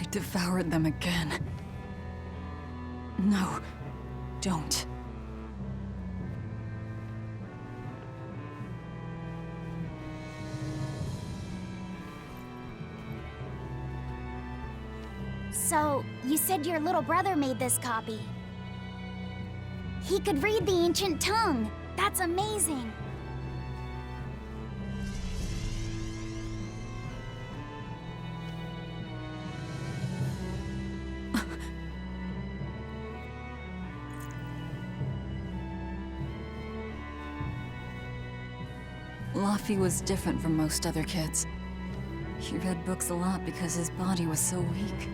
I devoured them again. No, don't. So, you said your little brother made this copy. He could read the ancient tongue. That's amazing. Laffy was different from most other kids. He read books a lot because his body was so weak.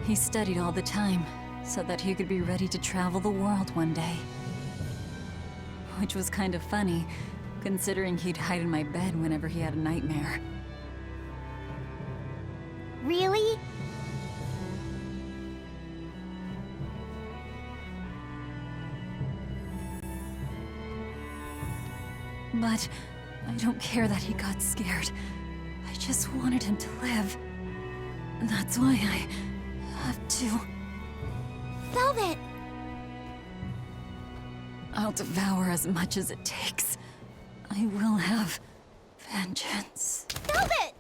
He studied all the time, so that he could be ready to travel the world one day. Which was kind of funny, considering he'd hide in my bed whenever he had a nightmare. Really? But I don't care that he got scared. I just wanted him to live. That's why I have to. Velvet! I'll devour as much as it takes. I will have vengeance. Velvet!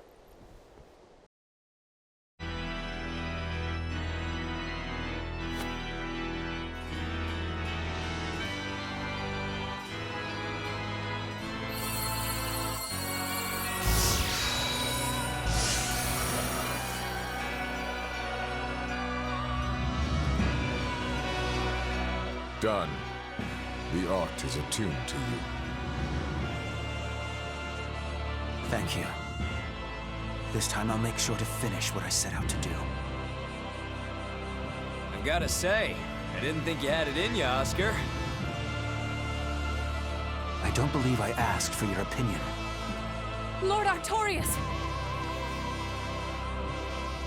Done. The art is attuned to you. Thank you. This time I'll make sure to finish what I set out to do. I gotta say, I didn't think you had it in you, Oscar. I don't believe I asked for your opinion. Lord Artorias!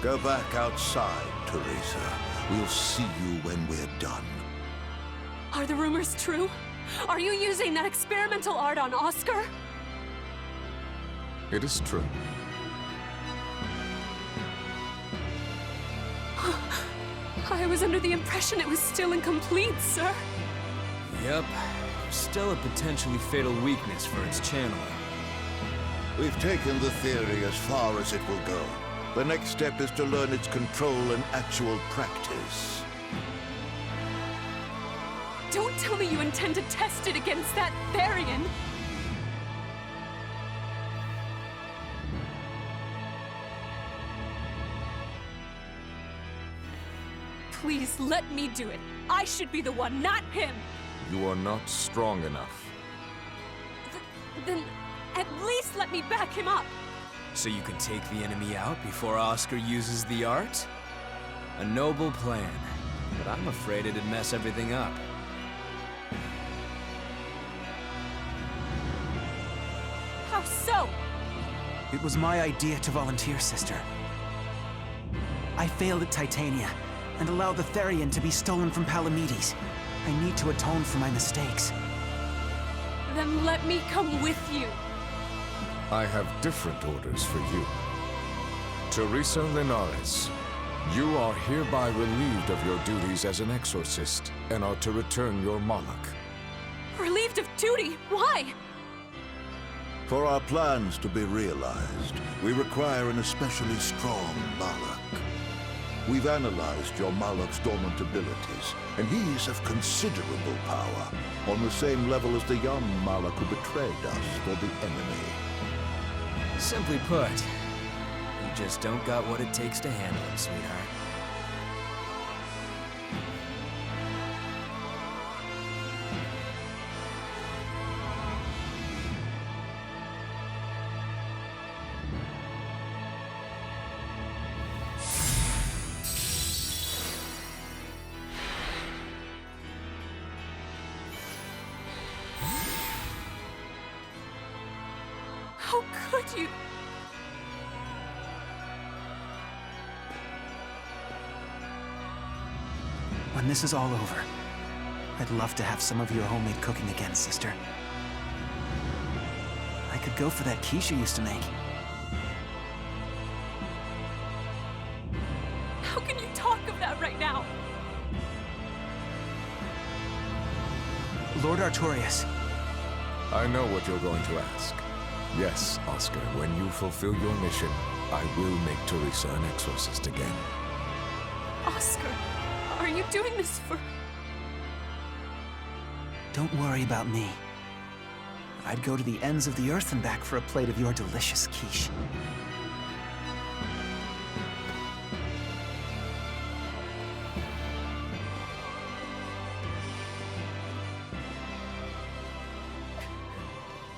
Go back outside, Teresa. We'll see you when we're done. Are the rumors true? Are you using that experimental art on Oscar? It is true. I was under the impression it was still incomplete, sir. Yep. Still a potentially fatal weakness for its channeling. We've taken the theory as far as it will go. The next step is to learn its control and actual practice. Don't tell me you intend to test it against that Therian! Please, let me do it. I should be the one, not him! You are not strong enough. Then, at least let me back him up! So you can take the enemy out before Oscar uses the art? A noble plan, but I'm afraid it'd mess everything up. How so? It was my idea to volunteer, sister. I failed at Titania, and allowed the Therian to be stolen from Palamedes. I need to atone for my mistakes. Then let me come with you. I have different orders for you. Teresa Linares, you are hereby relieved of your duties as an exorcist, and are to return your Malak. Relieved of duty? Why? For our plans to be realized, we require an especially strong Malak. We've analyzed your Malak's dormant abilities, and he's of considerable power, on the same level as the young Malak who betrayed us for the enemy. Simply put, you just don't got what it takes to handle him, sweetheart. How could you? When this is all over, I'd love to have some of your homemade cooking again, sister. I could go for that quiche you used to make. Lord Artorias. I know what you're going to ask. Yes, Oscar, when you fulfill your mission, I will make Teresa an exorcist again. Oscar, are you doing this for... Don't worry about me. I'd go to the ends of the earth and back for a plate of your delicious quiche.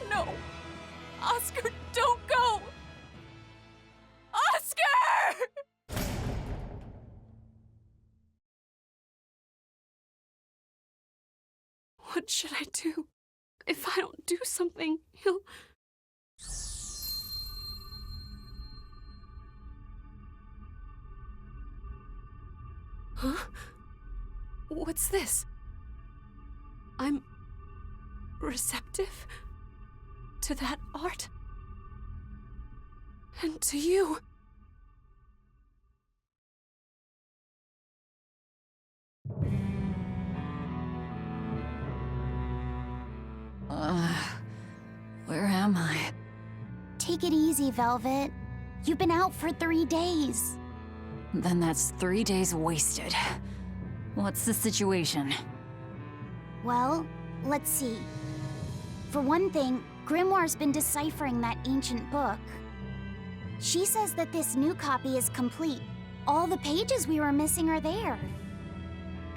No! Oscar, don't go! Oscar! What should I do? If I don't do something, he'll... Huh? What's this? I'm... receptive to that art. And to you. Where am I? Take it easy, Velvet. You've been out for 3 days. Then that's 3 days wasted. What's the situation? Well, let's see. For one thing, Grimoire's been deciphering that ancient book. She says that this new copy is complete. All the pages we were missing are there.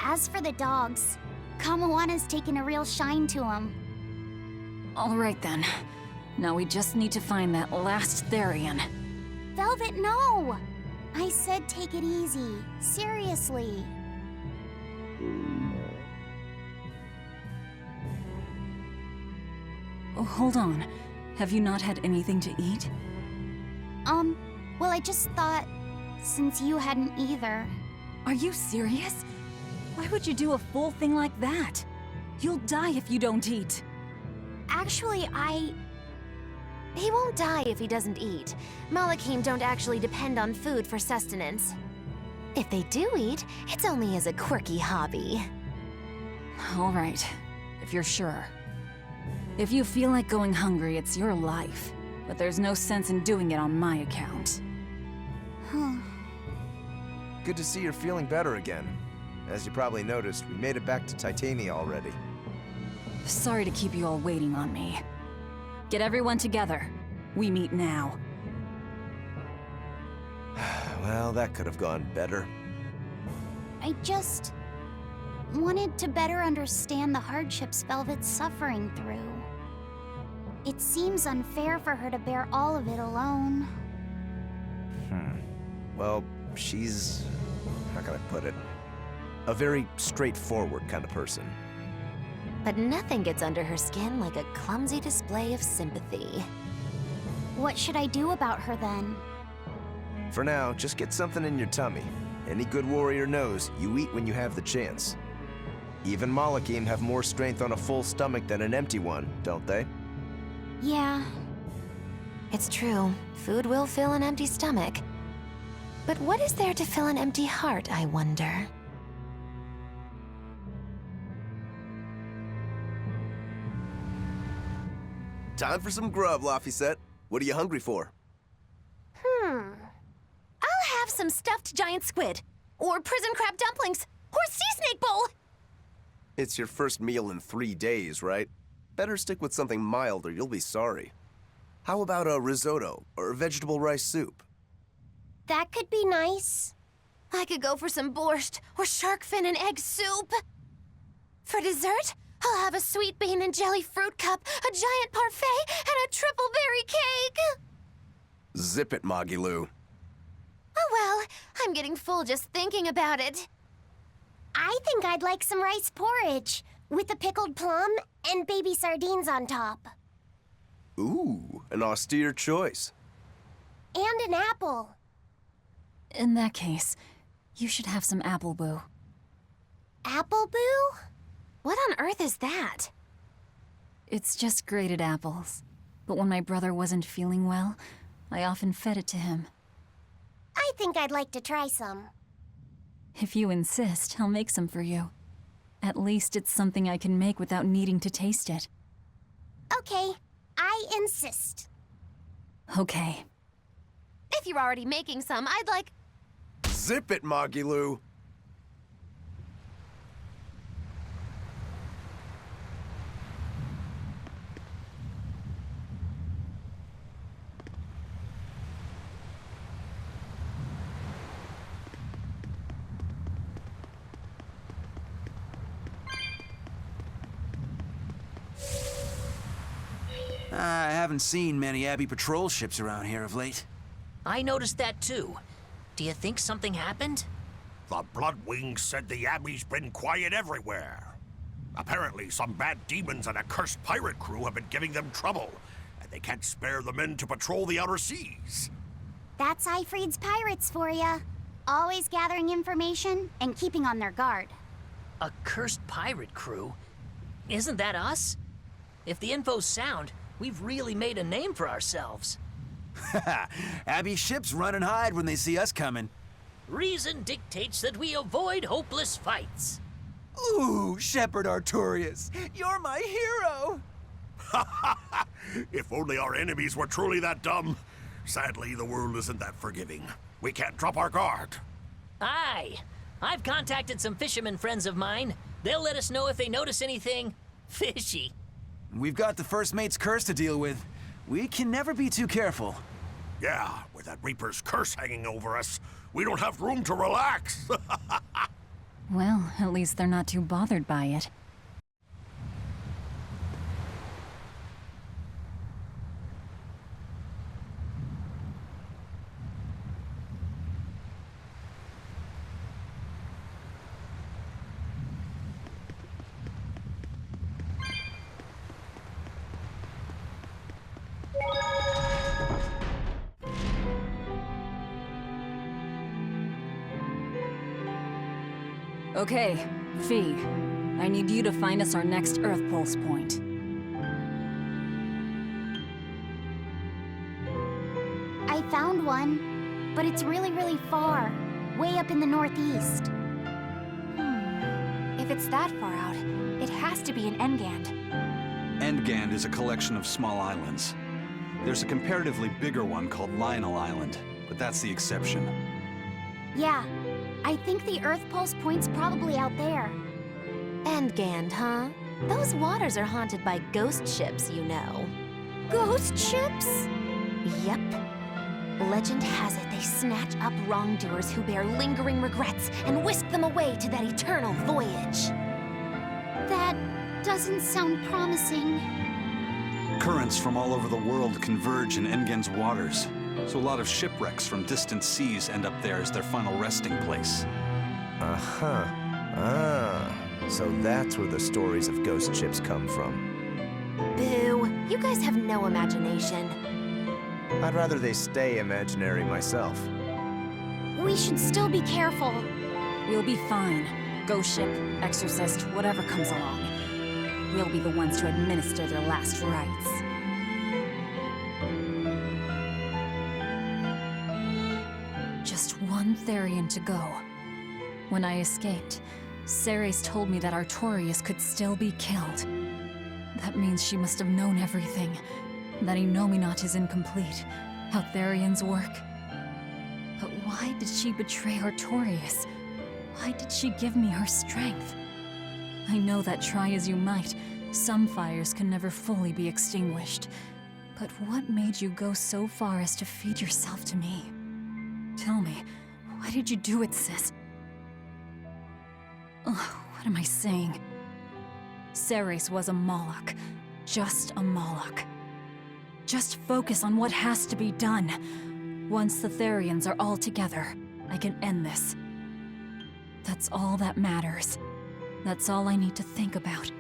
As for the dogs, Kamawana's taken a real shine to them. All right then. Now we just need to find that last Therian. Velvet, no! I said take it easy. Seriously. Oh, hold on. Have you not had anything to eat? Well, I just thought, since you hadn't either. Are you serious? Why would you do a full thing like that? You'll die if you don't eat. Actually, He won't die if he doesn't eat. Malachim don't actually depend on food for sustenance. If they do eat, it's only as a quirky hobby. All right, if you're sure. If you feel like going hungry, it's your life. But there's no sense in doing it on my account. Good to see you're feeling better again. As you probably noticed, we made it back to Titania already. Sorry to keep you all waiting on me. Get everyone together. We meet now. Well, that could have gone better. I just wanted to better understand the hardships Velvet's suffering through. It seems unfair for her to bear all of it alone. Well, she's... how can I put it? A very straightforward kind of person. But nothing gets under her skin like a clumsy display of sympathy. What should I do about her then? For now, just get something in your tummy. Any good warrior knows you eat when you have the chance. Even Malachim have more strength on a full stomach than an empty one, don't they? Yeah. It's true, food will fill an empty stomach. But what is there to fill an empty heart, I wonder? Time for some grub, Laphicet. What are you hungry for? I'll have some stuffed giant squid, or prison crab dumplings, or sea snake bowl! It's your first meal in 3 days, right? Better stick with something mild or you'll be sorry. How about a risotto or vegetable rice soup? That could be nice. I could go for some borscht or shark fin and egg soup. For dessert, I'll have a sweet bean and jelly fruit cup, a giant parfait, and a triple berry cake. Zip it, Magilou. Oh well, I'm getting full just thinking about it. I think I'd like some rice porridge with a pickled plum and baby sardines on top. Ooh, an austere choice. And an apple. In that case, you should have some apple boo. Apple boo? What on earth is that? It's just grated apples. But when my brother wasn't feeling well, I often fed it to him. I think I'd like to try some. If you insist, I'll make some for you. At least it's something I can make without needing to taste it. Okay, I insist. Okay. If you're already making some, I'd like... Zip it, Magilu! I haven't seen many Abbey patrol ships around here of late. I noticed that too. Do you think something happened? The Bloodwings said the Abbey's been quiet everywhere. Apparently, some bad demons and a cursed pirate crew have been giving them trouble, and they can't spare the men to patrol the outer seas. That's Ifreed's pirates for ya. Always gathering information and keeping on their guard. A cursed pirate crew? Isn't that us? If the info's sound, we've really made a name for ourselves. Abbey ships run and hide when they see us coming. Reason dictates that we avoid hopeless fights. Ooh, Shepherd Artorias, you're my hero! If only our enemies were truly that dumb. Sadly, the world isn't that forgiving. We can't drop our guard. Aye. I've contacted some fishermen friends of mine. They'll let us know if they notice anything fishy. We've got the First Mate's curse to deal with. We can never be too careful. Yeah, with that Reaper's curse hanging over us, we don't have room to relax. Well, at least they're not too bothered by it. Okay, Fee. I need you to find us our next Earth Pulse point. I found one, but it's really, really far. Way up in the northeast. If it's that far out, it has to be in Engand. Engand is a collection of small islands. There's a comparatively bigger one called Lionel Island, but that's the exception. Yeah, I think the Earth Pulse point's probably out there. Engand, huh? Those waters are haunted by ghost ships, you know. Ghost ships? Yep. Legend has it they snatch up wrongdoers who bear lingering regrets and whisk them away to that eternal voyage. That doesn't sound promising. Currents from all over the world converge in Engand's waters, so a lot of shipwrecks from distant seas end up there as their final resting place. Uh-huh. Ah, so that's where the stories of ghost ships come from. Boo. You guys have no imagination. I'd rather they stay imaginary myself. We should still be careful. We'll be fine. Ghost ship, exorcist, whatever comes along. We'll be the ones to administer their last rites. Just one Therian to go. When I escaped, Ceres told me that Artorias could still be killed. That means she must have known everything. That Innominat is incomplete. How Therians work. But why did she betray Artorias? Why did she give me her strength? I know that try as you might, some fires can never fully be extinguished. But what made you go so far as to feed yourself to me? Tell me, why did you do it, sis? Ugh, what am I saying? Ceres was a Moloch. Just a Moloch. Just focus on what has to be done. Once the Therians are all together, I can end this. That's all that matters. That's all I need to think about.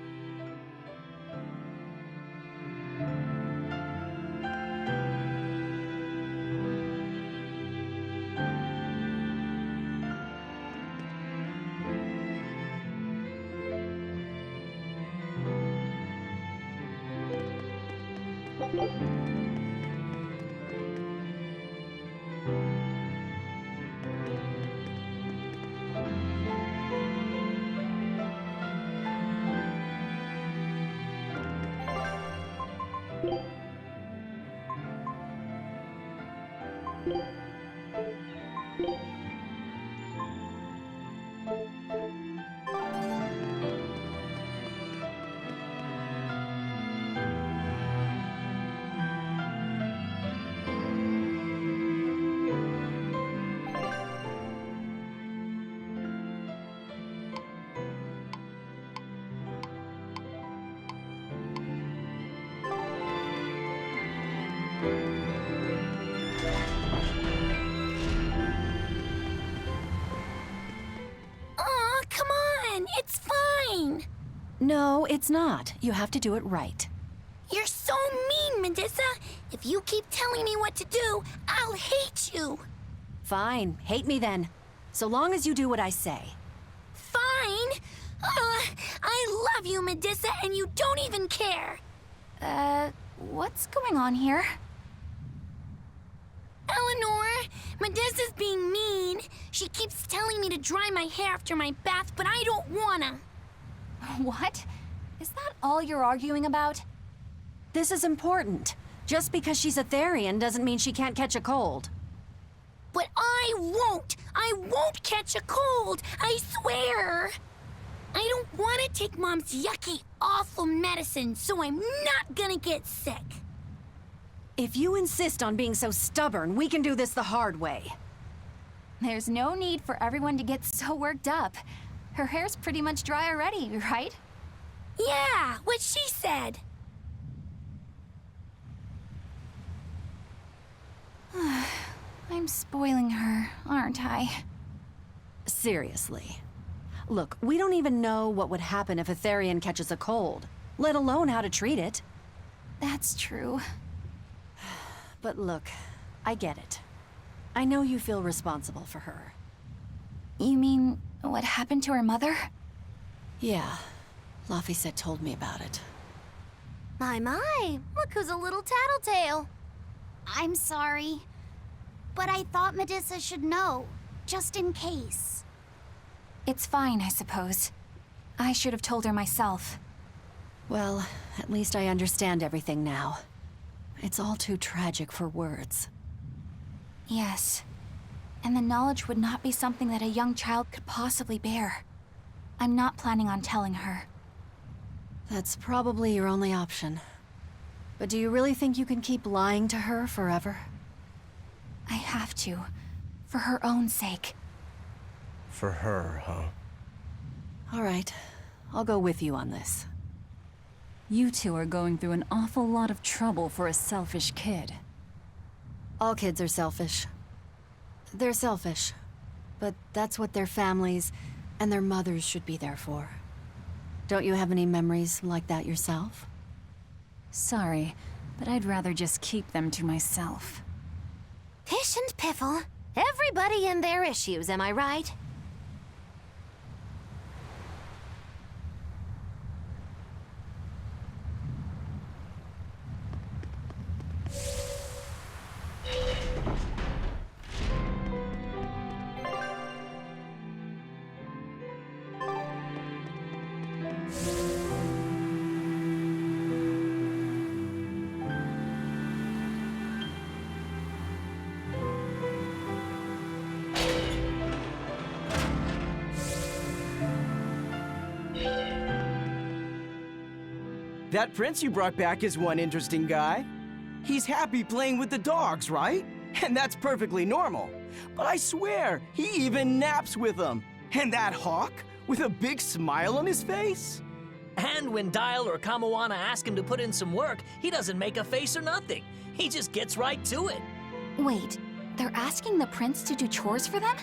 No, it's not. You have to do it right. You're so mean, Medusa! If you keep telling me what to do, I'll hate you! Fine, hate me then. So long as you do what I say. Fine! I love you, Medusa, and you don't even care! What's going on here? Eleanor, Medusa's being mean. She keeps telling me to dry my hair after my bath, but I don't wanna. What? Is that all you're arguing about? This is important. Just because she's a Therian doesn't mean she can't catch a cold. But I won't! I won't catch a cold! I swear! I don't want to take Mom's yucky, awful medicine, so I'm not gonna get sick. If you insist on being so stubborn, we can do this the hard way. There's no need for everyone to get so worked up. Her hair's pretty much dry already, right? Yeah, what she said. I'm spoiling her, aren't I? Seriously. Look, we don't even know what would happen if a Therian catches a cold, let alone how to treat it. That's true. But look, I get it. I know you feel responsible for her. You mean what happened to her mother? Yeah, Laphicet told me about it. My, look who's a little tattletale. I'm sorry, but I thought Medusa should know, just in case. It's fine, I suppose. I should have told her myself. Well, at least I understand everything now. It's all too tragic for words. Yes. And the knowledge would not be something that a young child could possibly bear. I'm not planning on telling her. That's probably your only option. But do you really think you can keep lying to her forever? I have to. For her own sake. For her, huh? All right. I'll go with you on this. You two are going through an awful lot of trouble for a selfish kid. All kids are selfish. They're selfish. But that's what their families and their mothers should be there for. Don't you have any memories like that yourself? Sorry, but I'd rather just keep them to myself. Pish and piffle. Everybody and their issues, am I right? That prince you brought back is one interesting guy. He's happy playing with the dogs, right? And that's perfectly normal. But I swear, he even naps with them. And that hawk, with a big smile on his face? And when Dial or Kamawana ask him to put in some work, he doesn't make a face or nothing. He just gets right to it. Wait, they're asking the prince to do chores for them?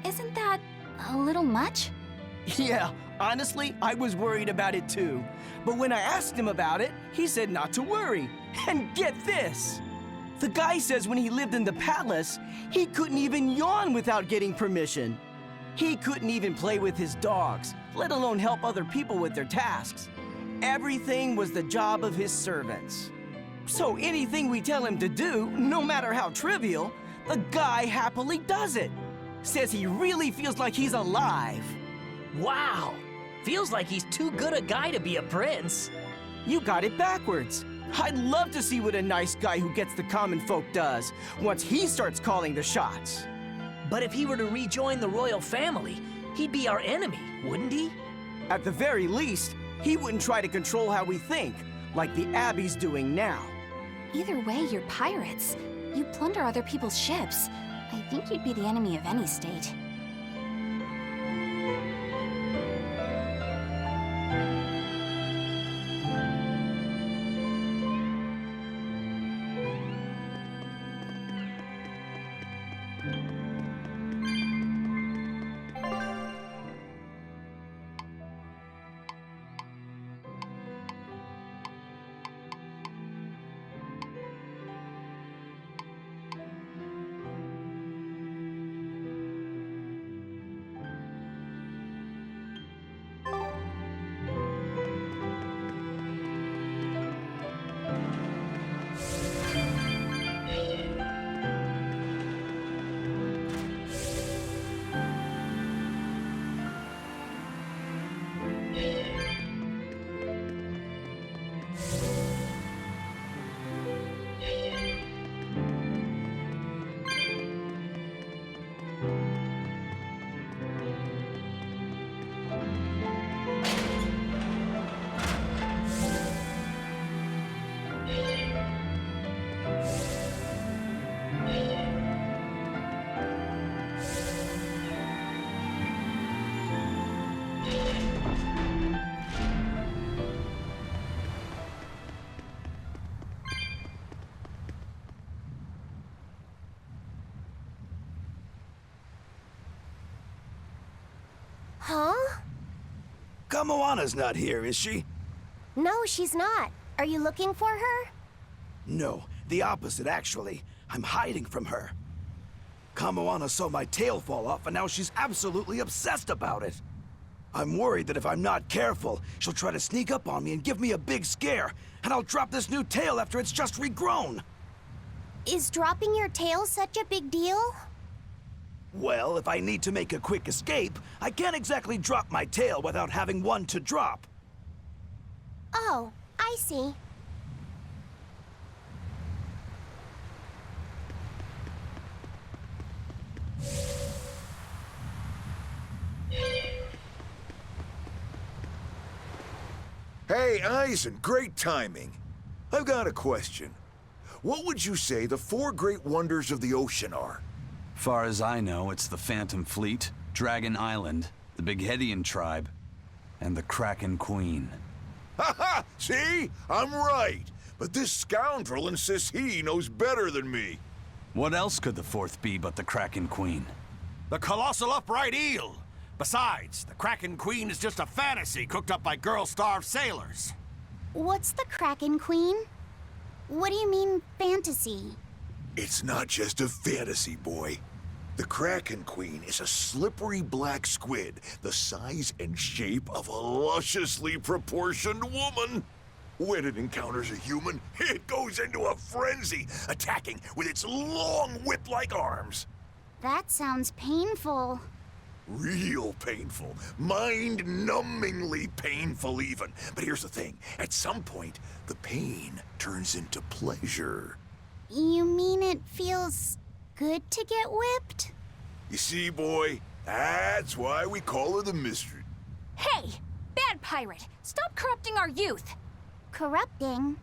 Isn't that a little much? Yeah, honestly, I was worried about it too. But when I asked him about it, he said not to worry. And get this! The guy says when he lived in the palace, he couldn't even yawn without getting permission. He couldn't even play with his dogs, let alone help other people with their tasks. Everything was the job of his servants. So anything we tell him to do, no matter how trivial, the guy happily does it. Says he really feels like he's alive. Wow! Feels like he's too good a guy to be a prince. You got it backwards. I'd love to see what a nice guy who gets the common folk does once he starts calling the shots. But if he were to rejoin the royal family, he'd be our enemy, wouldn't he? At the very least, he wouldn't try to control how we think, like the Abbey's doing now. Either way, you're pirates. You plunder other people's ships. I think you'd be the enemy of any state. Kamoana's not here, is she? No, she's not. Are you looking for her? No, the opposite, actually. I'm hiding from her. Kamoana saw my tail fall off, and now she's absolutely obsessed about it. I'm worried that if I'm not careful, she'll try to sneak up on me and give me a big scare, and I'll drop this new tail after it's just regrown. Is dropping your tail such a big deal? Well, if I need to make a quick escape, I can't exactly drop my tail without having one to drop. Oh, I see. Hey, Eisen, great timing. I've got a question. What would you say the 4 great wonders of the ocean are? Far as I know, it's the Phantom Fleet, Dragon Island, the Bigheadian tribe, and the Kraken Queen. Ha! See? I'm right. But this scoundrel insists he knows better than me. What else could the 4th be but the Kraken Queen? The colossal upright eel! Besides, the Kraken Queen is just a fantasy cooked up by girl-starved sailors. What's the Kraken Queen? What do you mean, fantasy? It's not just a fantasy, boy. The Kraken Queen is a slippery black squid, the size and shape of a lusciously proportioned woman. When it encounters a human, it goes into a frenzy, attacking with its long whip-like arms. That sounds painful. Real painful. Mind-numbingly painful, even. But here's the thing. At some point, the pain turns into pleasure. You mean it feels good to get whipped? You see, boy? That's why we call her the Mystery. Hey! Bad pirate! Stop corrupting our youth! Corrupting?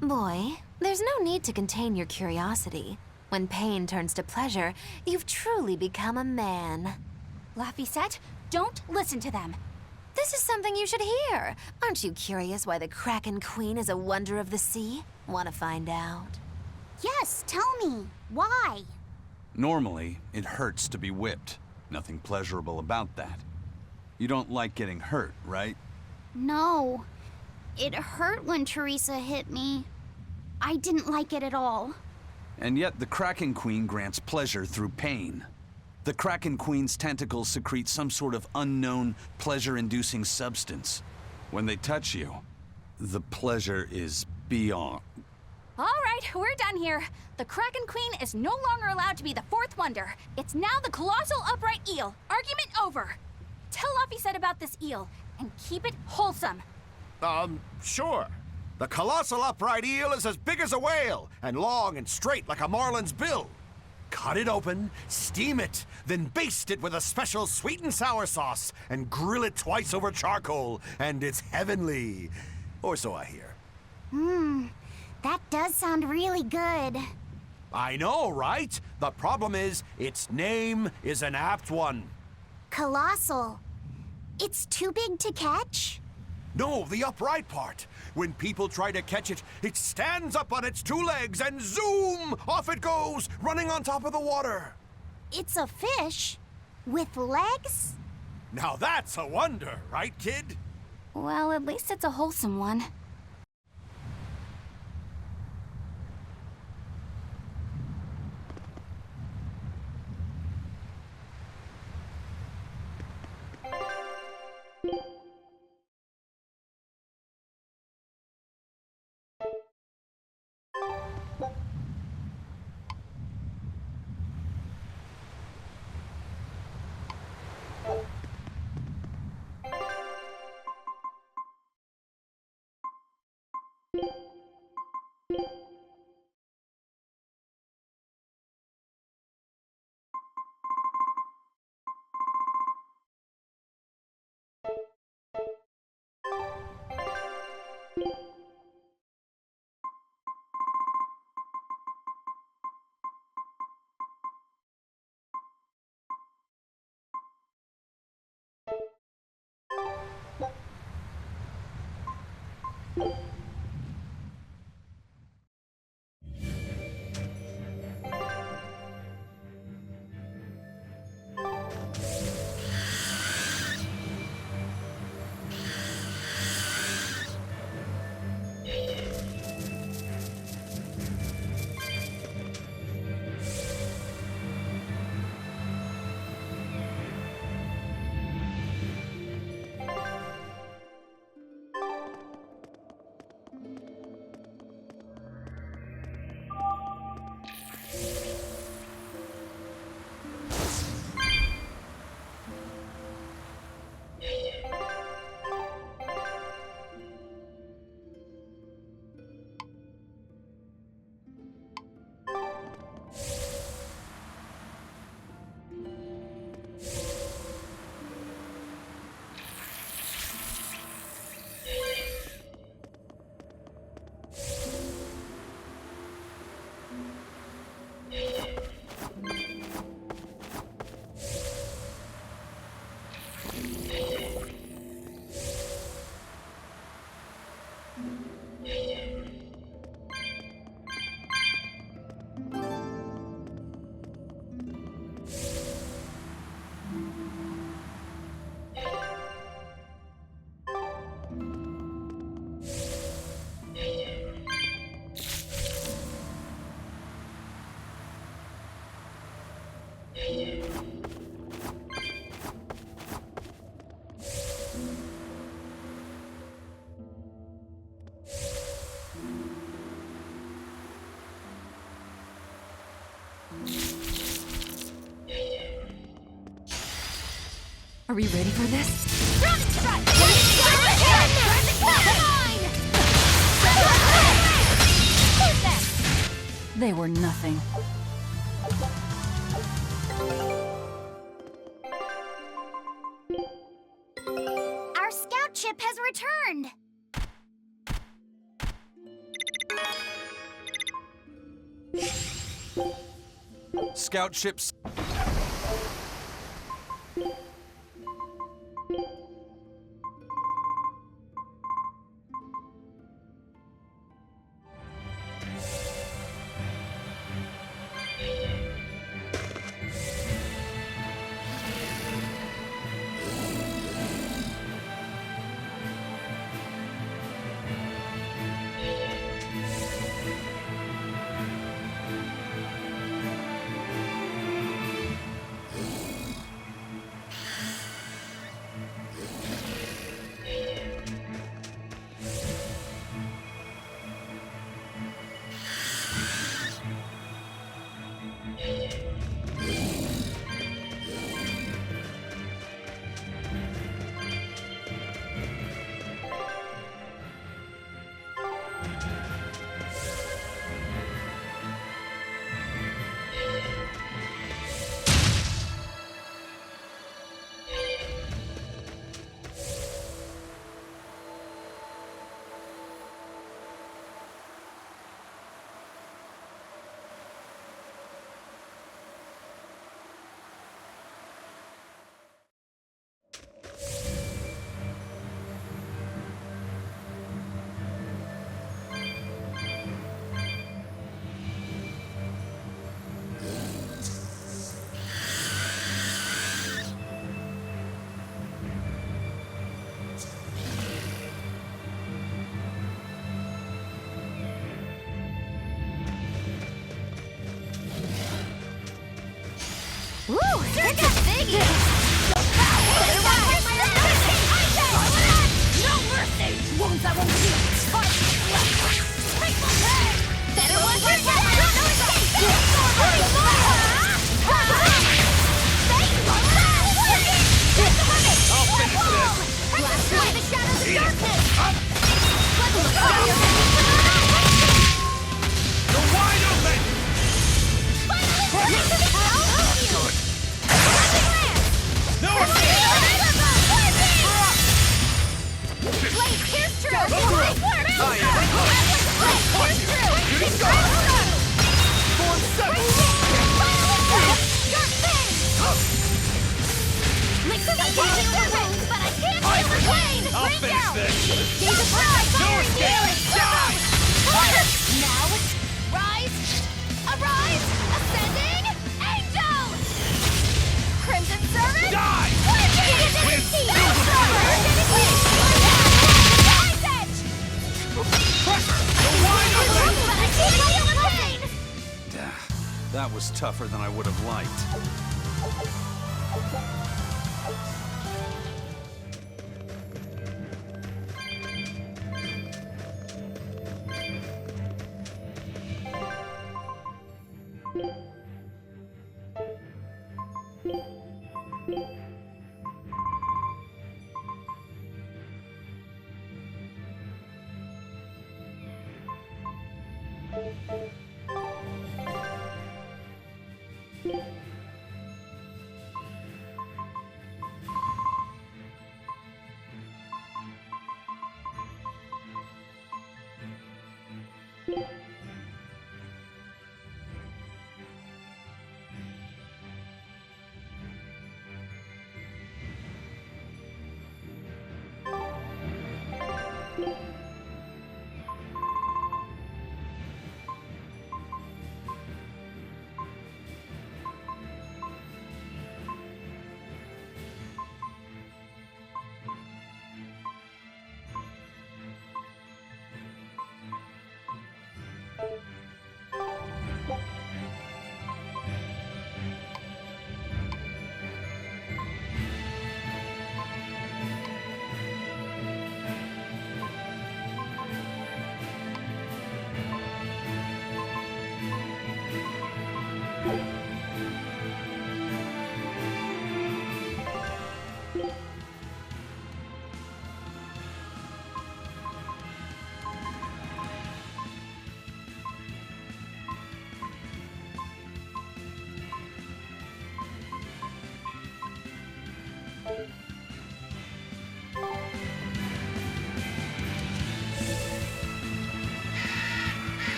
Boy, there's no need to contain your curiosity. When pain turns to pleasure, you've truly become a man. Laphicet, don't listen to them. This is something you should hear. Aren't you curious why the Kraken Queen is a wonder of the sea? Want to find out? Yes, tell me. Why? Normally, it hurts to be whipped. Nothing pleasurable about that. You don't like getting hurt, right? No. It hurt when Teresa hit me. I didn't like it at all. And yet the Kraken Queen grants pleasure through pain. The Kraken Queen's tentacles secrete some sort of unknown, pleasure-inducing substance. When they touch you, the pleasure is beyond. All right, we're done here. The Kraken Queen is no longer allowed to be the 4th wonder. It's now the colossal upright eel. Argument over. Tell Laphicet about this eel, and keep it wholesome. Sure. The colossal upright eel is as big as a whale, and long and straight like a marlin's bill. Cut it open, steam it, then baste it with a special sweet and sour sauce, and grill it twice over charcoal, and it's heavenly. Or so I hear. That does sound really good. I know, right? The problem is, its name is an apt one. Colossal. It's too big to catch? No, the upright part. When people try to catch it, it stands up on its 2 legs and zoom! Off it goes, running on top of the water. It's a fish? With legs? Now that's a wonder, right, kid? Well, at least it's a wholesome one. Are we ready for this? They were nothing. Our scout ship has returned! Scout ships. Woo! Here's a biggie! No mercy! Wounds I won't heal! Better one for no escape! I'll finish this! Blast away the shadows of darkness! You're wide open! Good. No escape! Blade, here's true! I'll finish this! Gaze of pride! No escape! Die! Now, rise! Arise! Ascending! Angel! Crimson Servant! Die! That was tougher than I would have liked.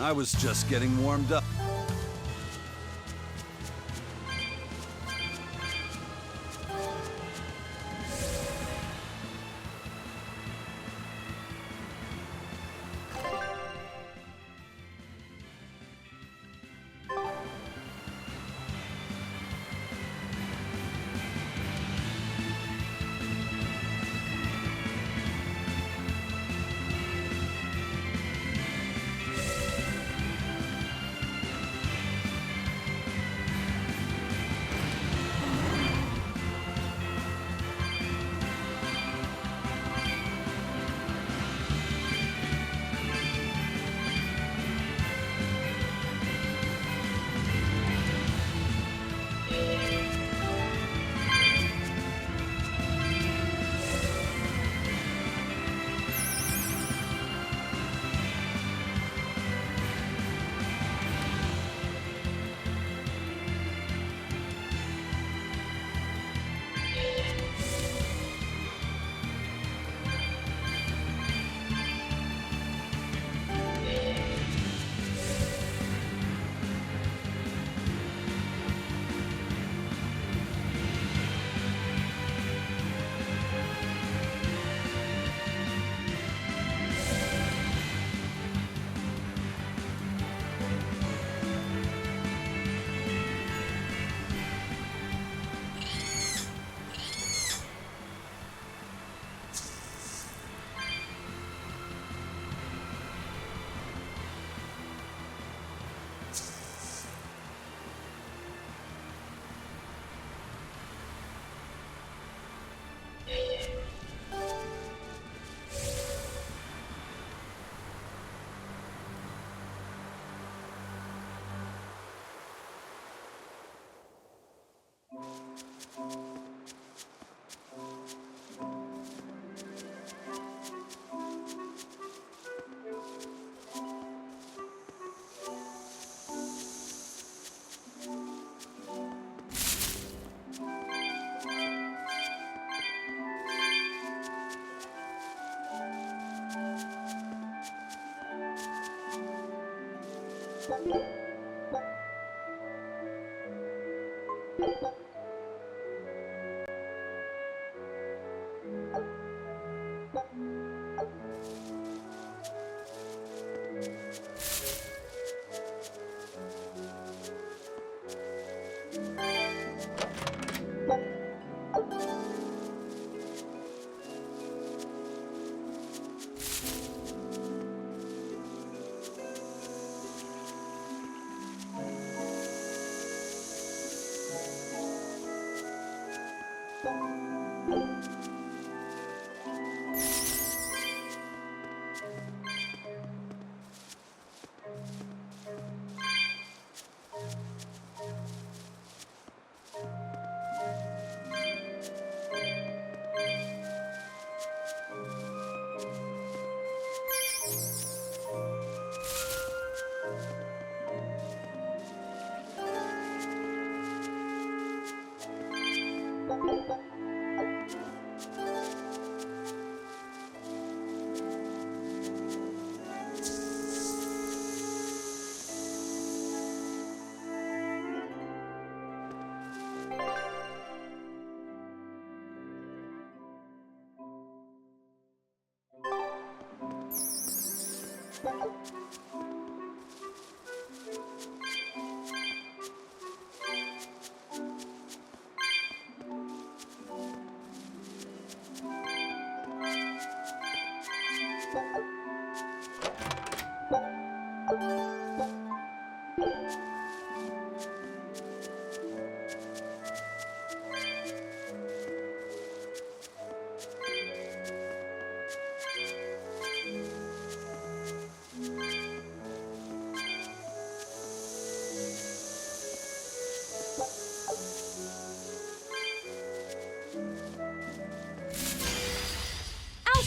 I was just getting warmed up.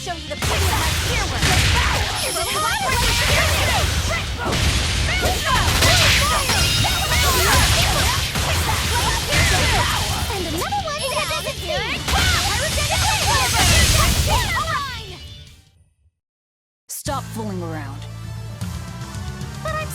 Show you the power of my earworm! Is it hot? And another one down! Stop fooling around. But I'm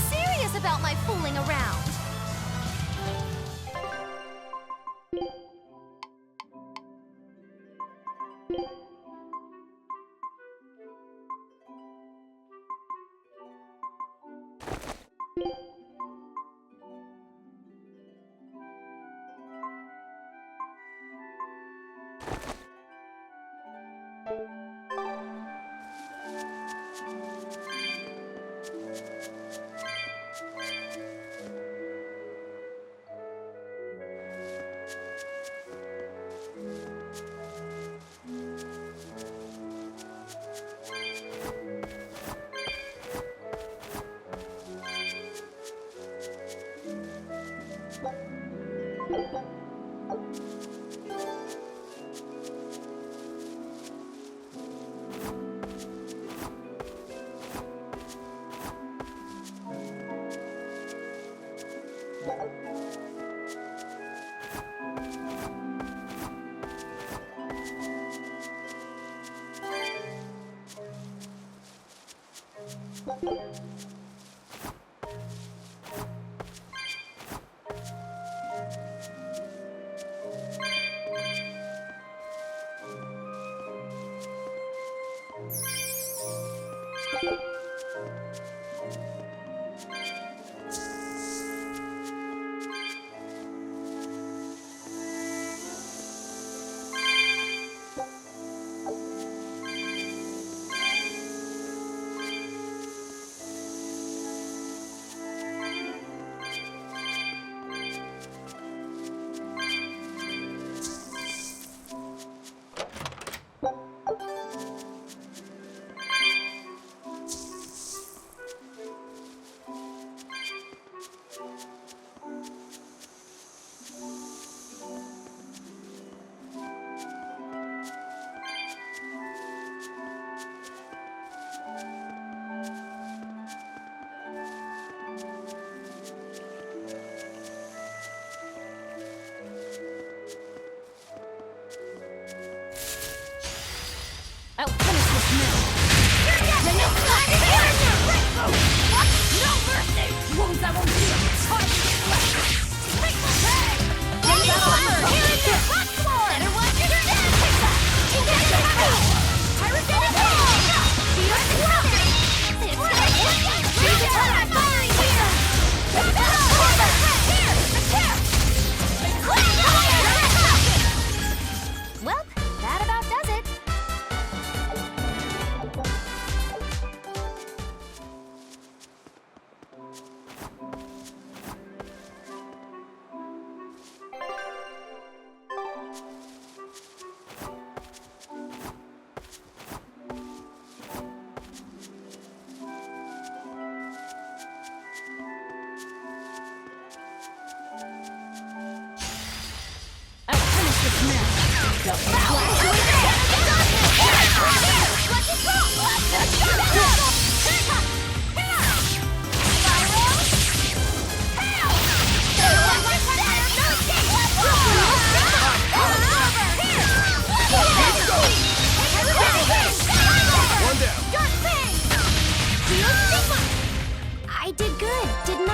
I'll finish this now! No mercy! Wounds I won't heal! Hard to get left! Better watch your step! Pirate Jetty Well, that about does it. I'll finish this now! I did good, didn't I?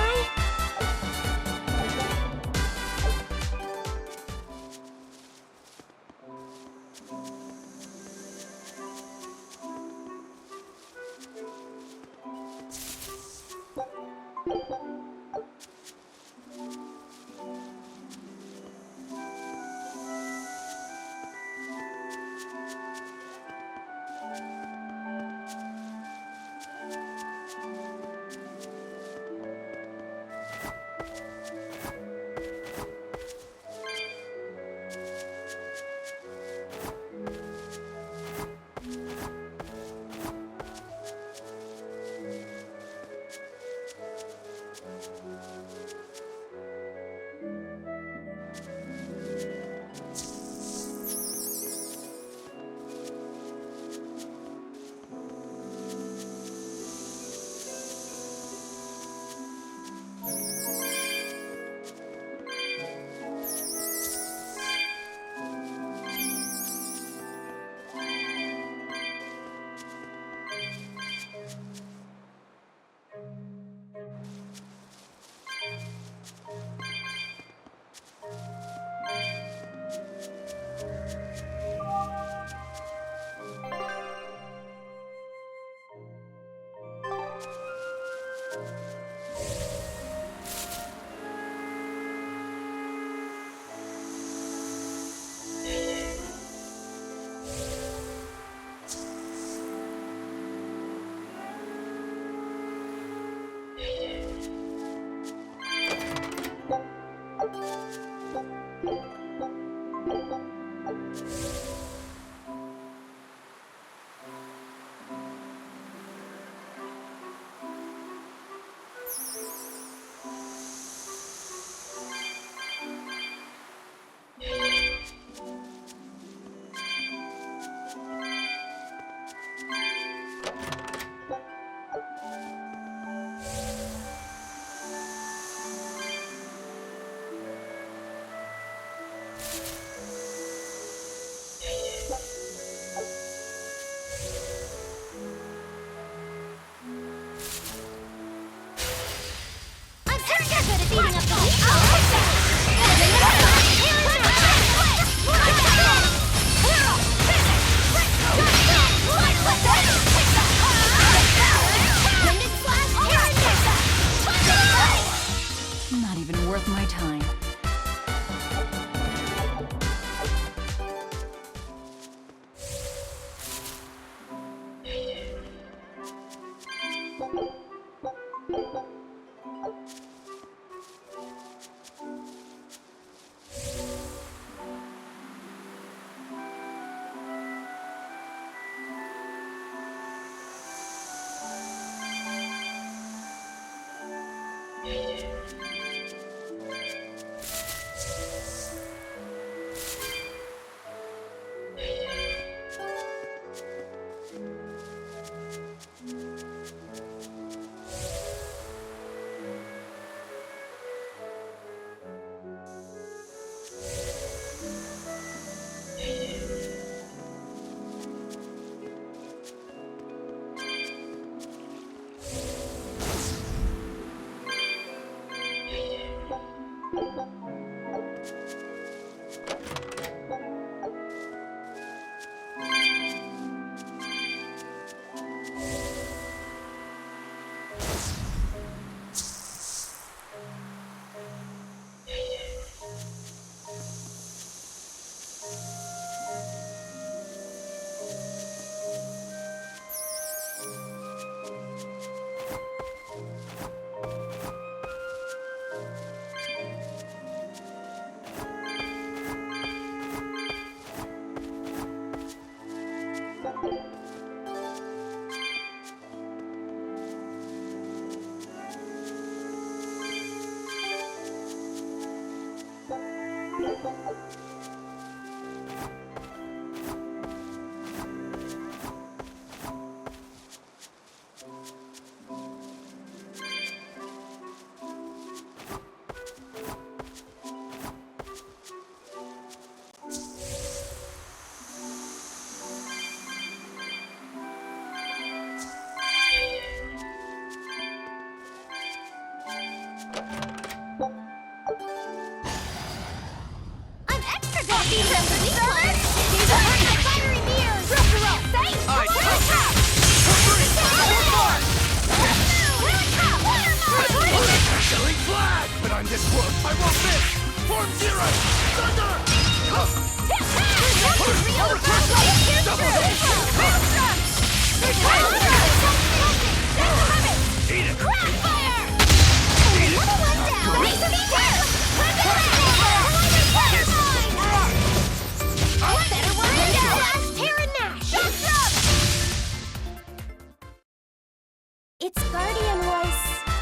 Its guardian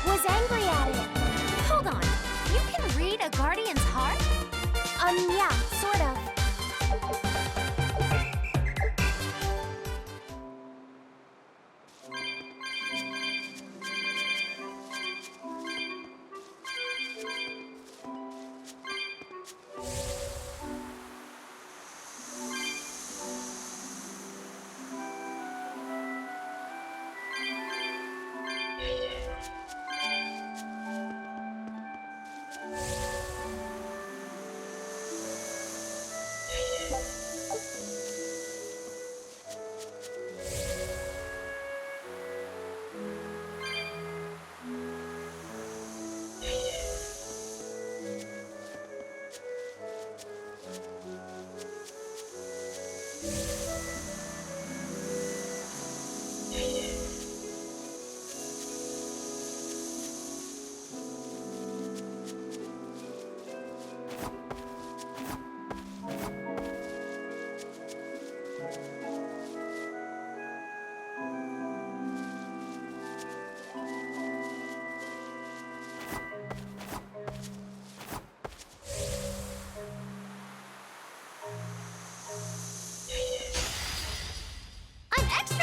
was angry at it. Hold on. You can read a guardian's heart? Yeah, sort of.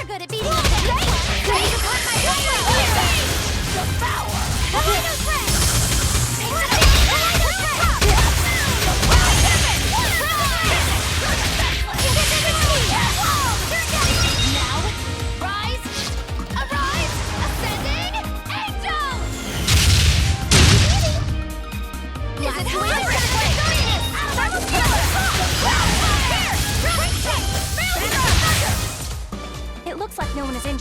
Good at beating up Looks like no one is injured.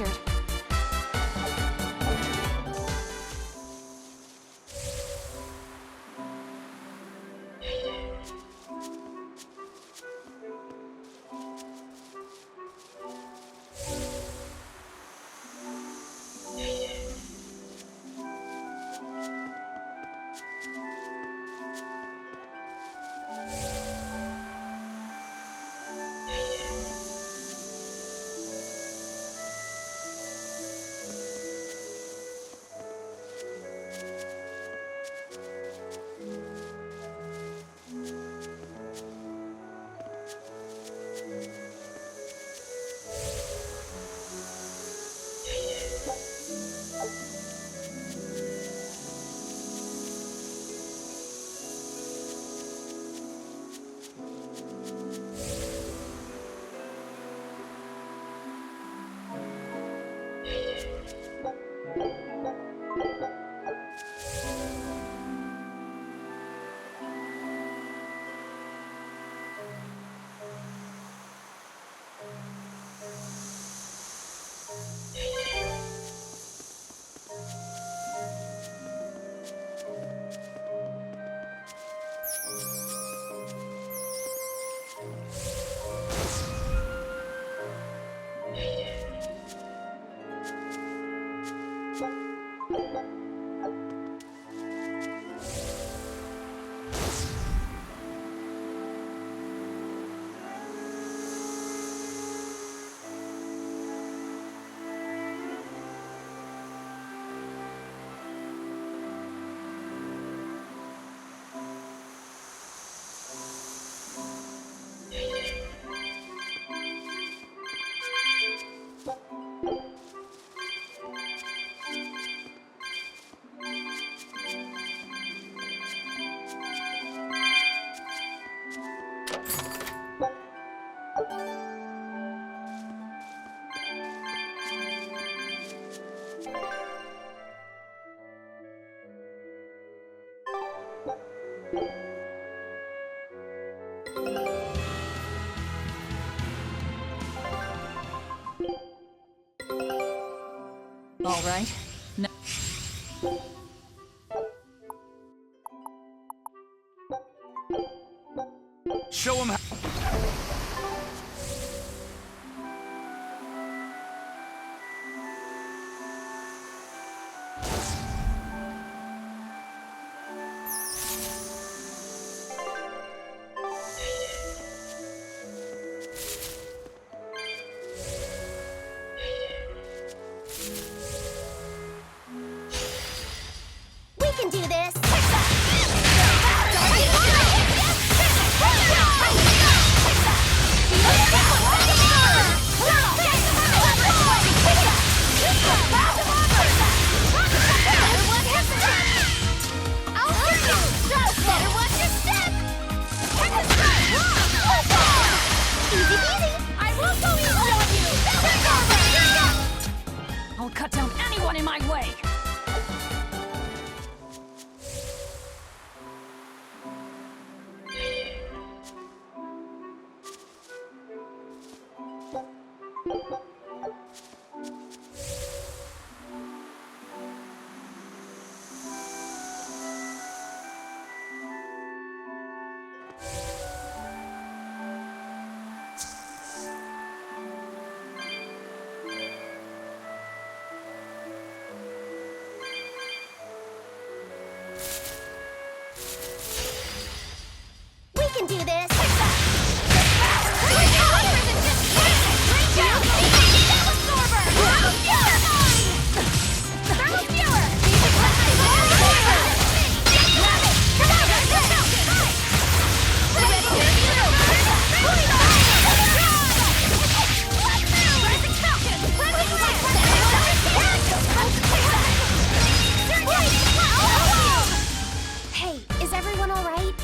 All right. No. Show him how. We can do this! I'll cut down anyone in my way! We can do this! Hey, is everyone all right?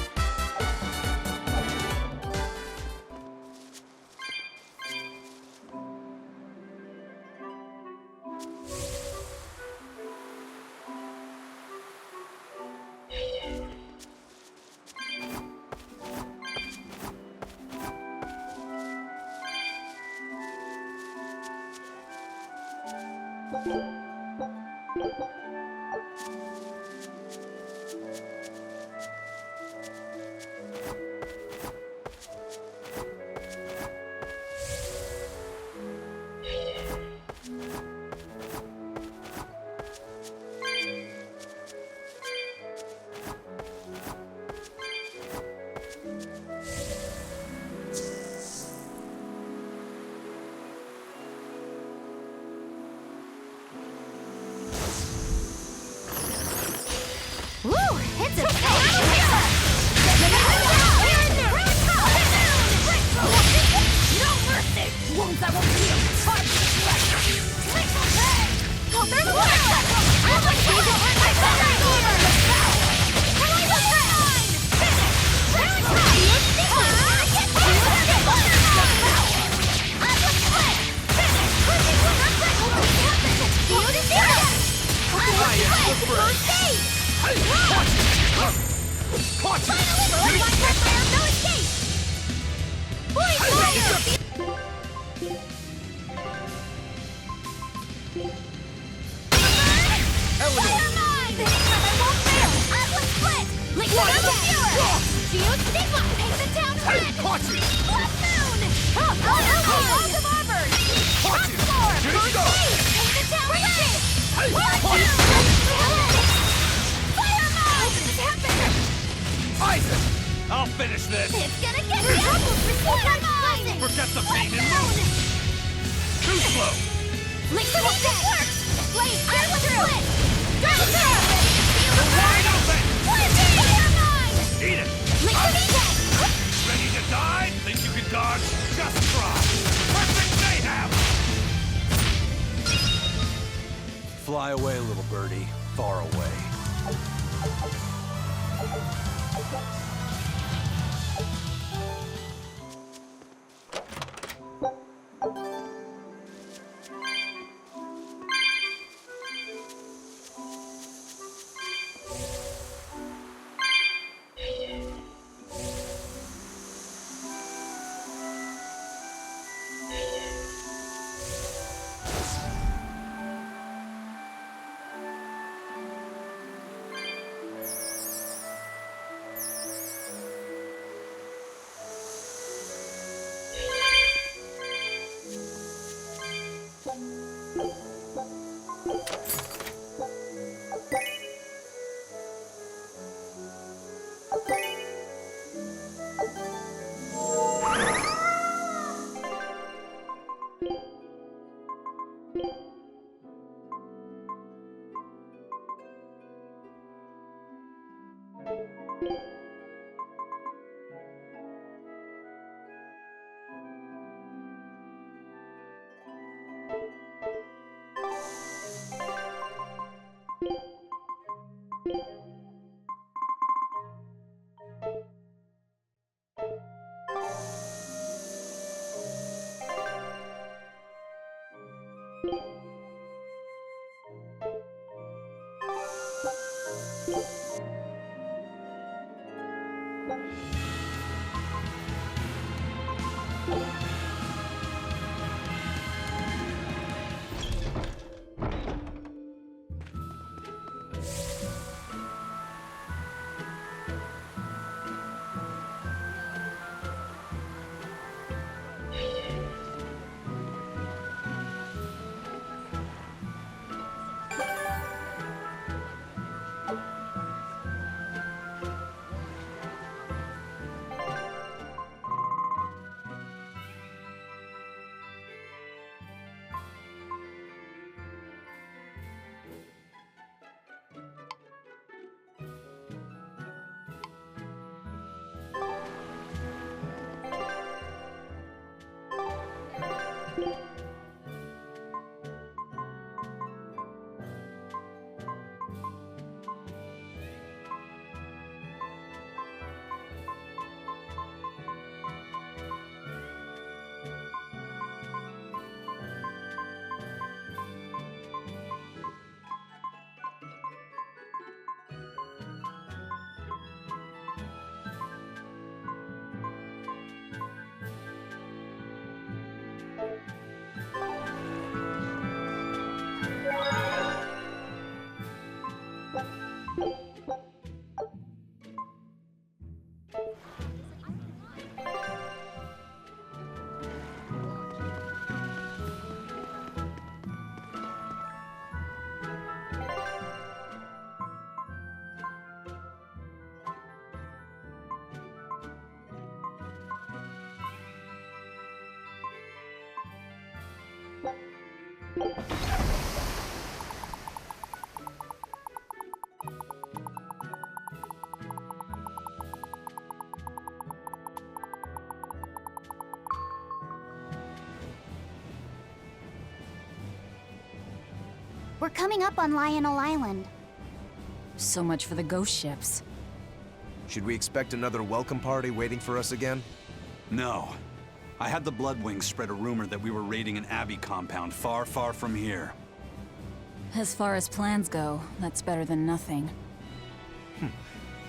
I'll finish this! It's gonna get you! Fire! Forget the pain and move! Too slow! Lick the works! Blade, I was split! Dragon Tail! Feel the Wide open! Fire mine! Eat it! Lick the dead! Ready to die? Think you can dodge? Just try! Perfect mayhem! Fly away, little birdie. Far away. We're coming up on Lionel Island. So much for the ghost ships. Should we expect another welcome party waiting for us again? No. I had the Bloodwings spread a rumor that we were raiding an Abbey compound far, far from here. As far as plans go, that's better than nothing.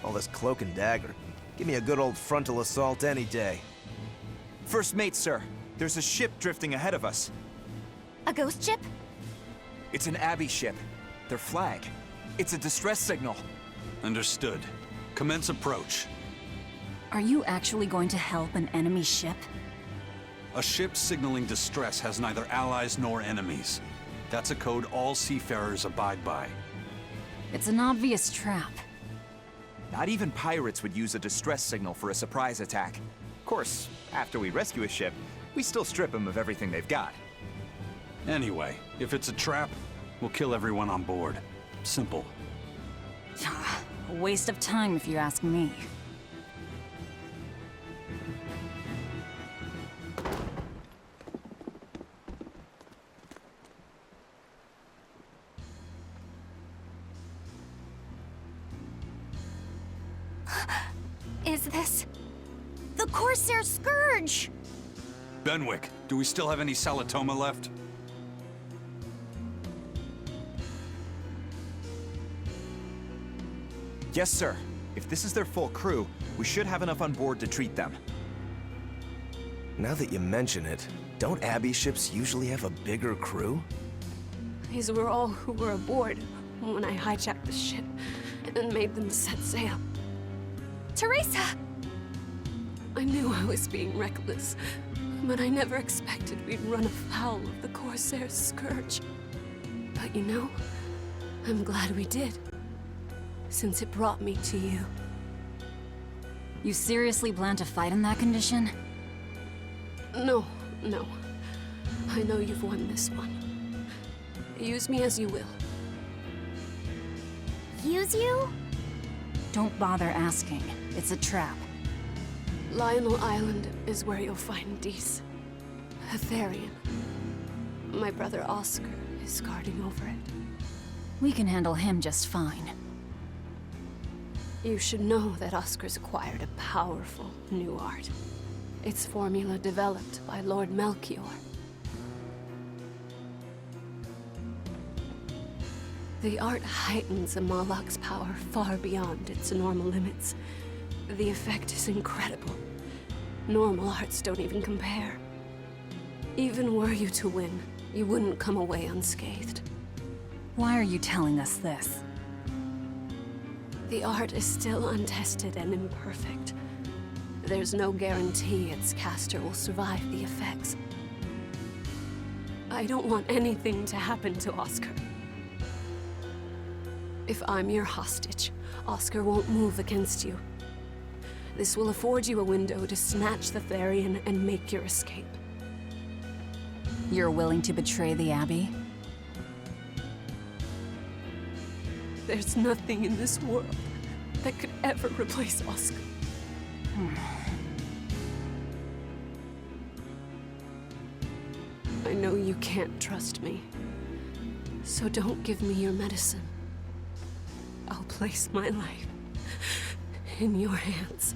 All this cloak and dagger. Give me a good old frontal assault any day. First mate, sir. There's a ship drifting ahead of us. A ghost ship? It's an Abbey ship. Their flag. It's a distress signal. Understood. Commence approach. Are you actually going to help an enemy ship? A ship signaling distress has neither allies nor enemies. That's a code all seafarers abide by. It's an obvious trap. Not even pirates would use a distress signal for a surprise attack. Of course, after we rescue a ship, we still strip them of everything they've got. Anyway, if it's a trap, we'll kill everyone on board. Simple. A waste of time if you ask me. Is this... The Corsair Scourge! Benwick, do we still have any Salatoma left? Yes, sir. If this is their full crew, we should have enough on board to treat them. Now that you mention it, don't Abbey ships usually have a bigger crew? These were all who were aboard when I hijacked the ship and made them set sail. Teresa! I knew I was being reckless, but I never expected we'd run afoul of the Corsair Scourge. But you know, I'm glad we did, since it brought me to you. You seriously plan to fight in that condition? No. I know you've won this one. Use me as you will. Use you? Don't bother asking. It's a trap. Lionel Island is where you'll find Dees. A Therian. My brother Oscar is guarding over it. We can handle him just fine. You should know that Oscar's acquired a powerful new art. Its formula developed by Lord Melchior. The art heightens a Malak's power far beyond its normal limits. The effect is incredible. Normal arts don't even compare. Even were you to win, you wouldn't come away unscathed. Why are you telling us this? The art is still untested and imperfect. There's no guarantee its caster will survive the effects. I don't want anything to happen to Oscar. If I'm your hostage, Oscar won't move against you. This will afford you a window to snatch the Therian and make your escape. You're willing to betray the Abbey? There's nothing in this world that could ever replace Oscar. I know you can't trust me, so don't give me your medicine. I'll place my life in your hands.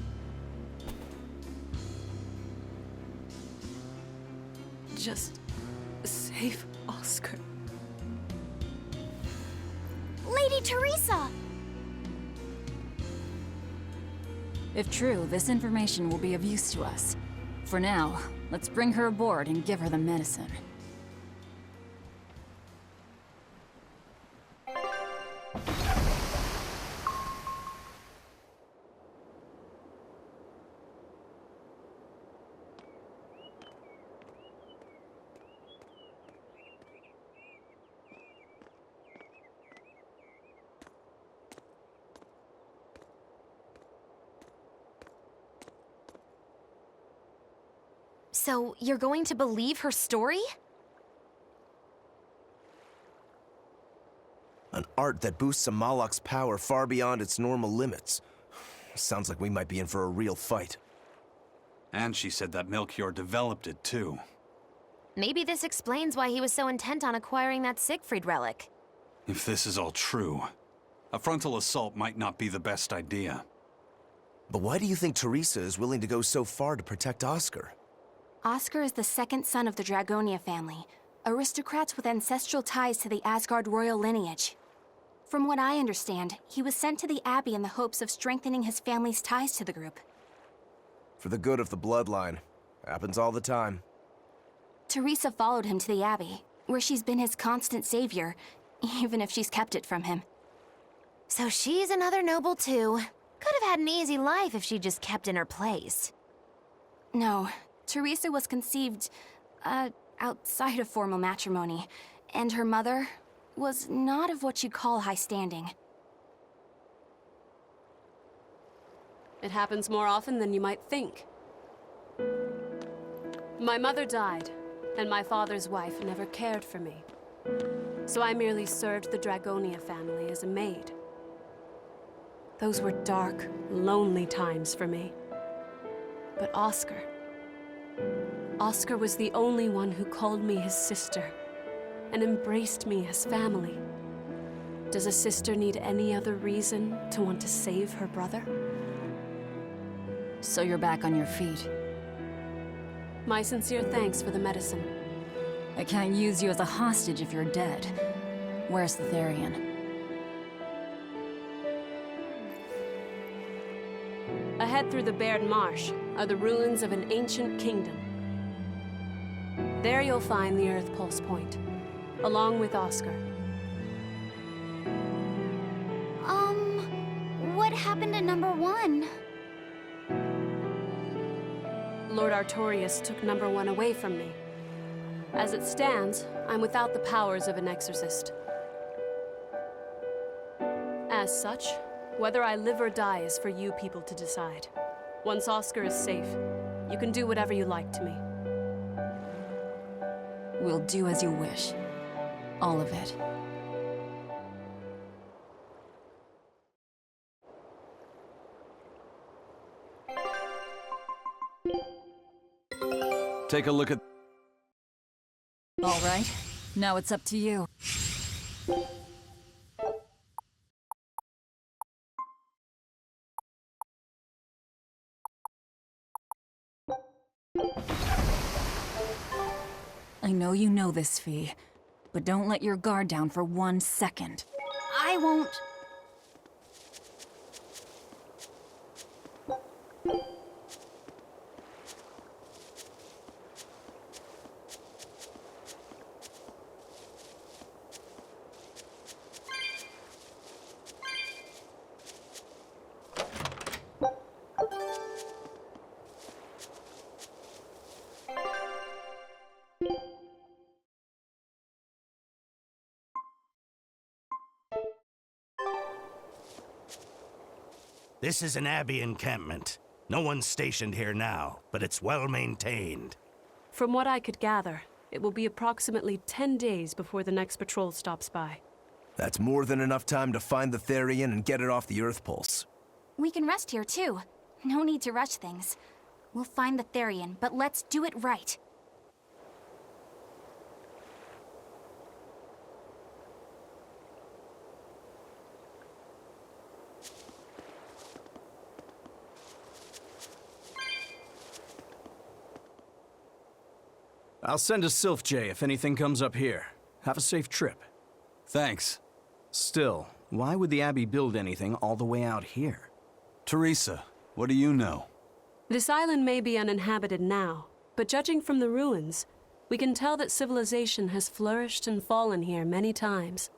Just save Oscar. Lady Teresa! If true, this information will be of use to us. For now, let's bring her aboard and give her the medicine. So, you're going to believe her story? An art that boosts a Malak's power far beyond its normal limits. Sounds like we might be in for a real fight. And she said that Melchior developed it, too. Maybe this explains why he was so intent on acquiring that Siegfried relic. If this is all true, a frontal assault might not be the best idea. But why do you think Teresa is willing to go so far to protect Oscar? Oscar is the second son of the Dragonia family, Aristocrats with ancestral ties to the Asgard royal lineage. From what I understand, he was sent to the Abbey in the hopes of strengthening his family's ties to the group. For the good of the bloodline. Happens all the time. Teresa followed him to the Abbey, where she's been his constant savior, even if she's kept it from him. So she's another noble too. Could have had an easy life if she just kept in her place. No, Teresa was conceived, outside of formal matrimony, and her mother was not of what you'd call high standing. It happens more often than you might think. My mother died, and my father's wife never cared for me. So I merely served the Dragonia family as a maid. Those were dark, lonely times for me. But Oscar was the only one who called me his sister and embraced me as family. Does a sister need any other reason to want to save her brother? So you're back on your feet. My sincere thanks for the medicine. I can't use you as a hostage if you're dead. Where's the Therian? Ahead through the Baird Marsh are the ruins of an ancient kingdom. There you'll find the Earth Pulse Point, along with Oscar. What happened to number 1? Lord Artorius took number 1 away from me. As it stands, I'm without the powers of an exorcist. As such, whether I live or die is for you people to decide. Once Oscar is safe, you can do whatever you like to me. We'll do as you wish. All of it. Take a look at... All right. Now it's up to you. I know you know this, Fee, but don't let your guard down for 1 second. I won't. This is an Abbey encampment. No one's stationed here now, but it's well maintained. From what I could gather, it will be approximately 10 days before the next patrol stops by. That's more than enough time to find the Therian and get it off the Earth Pulse. We can rest here too. No need to rush things. We'll find the Therian, but let's do it right. I'll send a Sylph J if anything comes up here. Have a safe trip. Thanks. Still, why would the Abbey build anything all the way out here? Teresa, what do you know? This island may be uninhabited now, but judging from the ruins, we can tell that civilization has flourished and fallen here many times.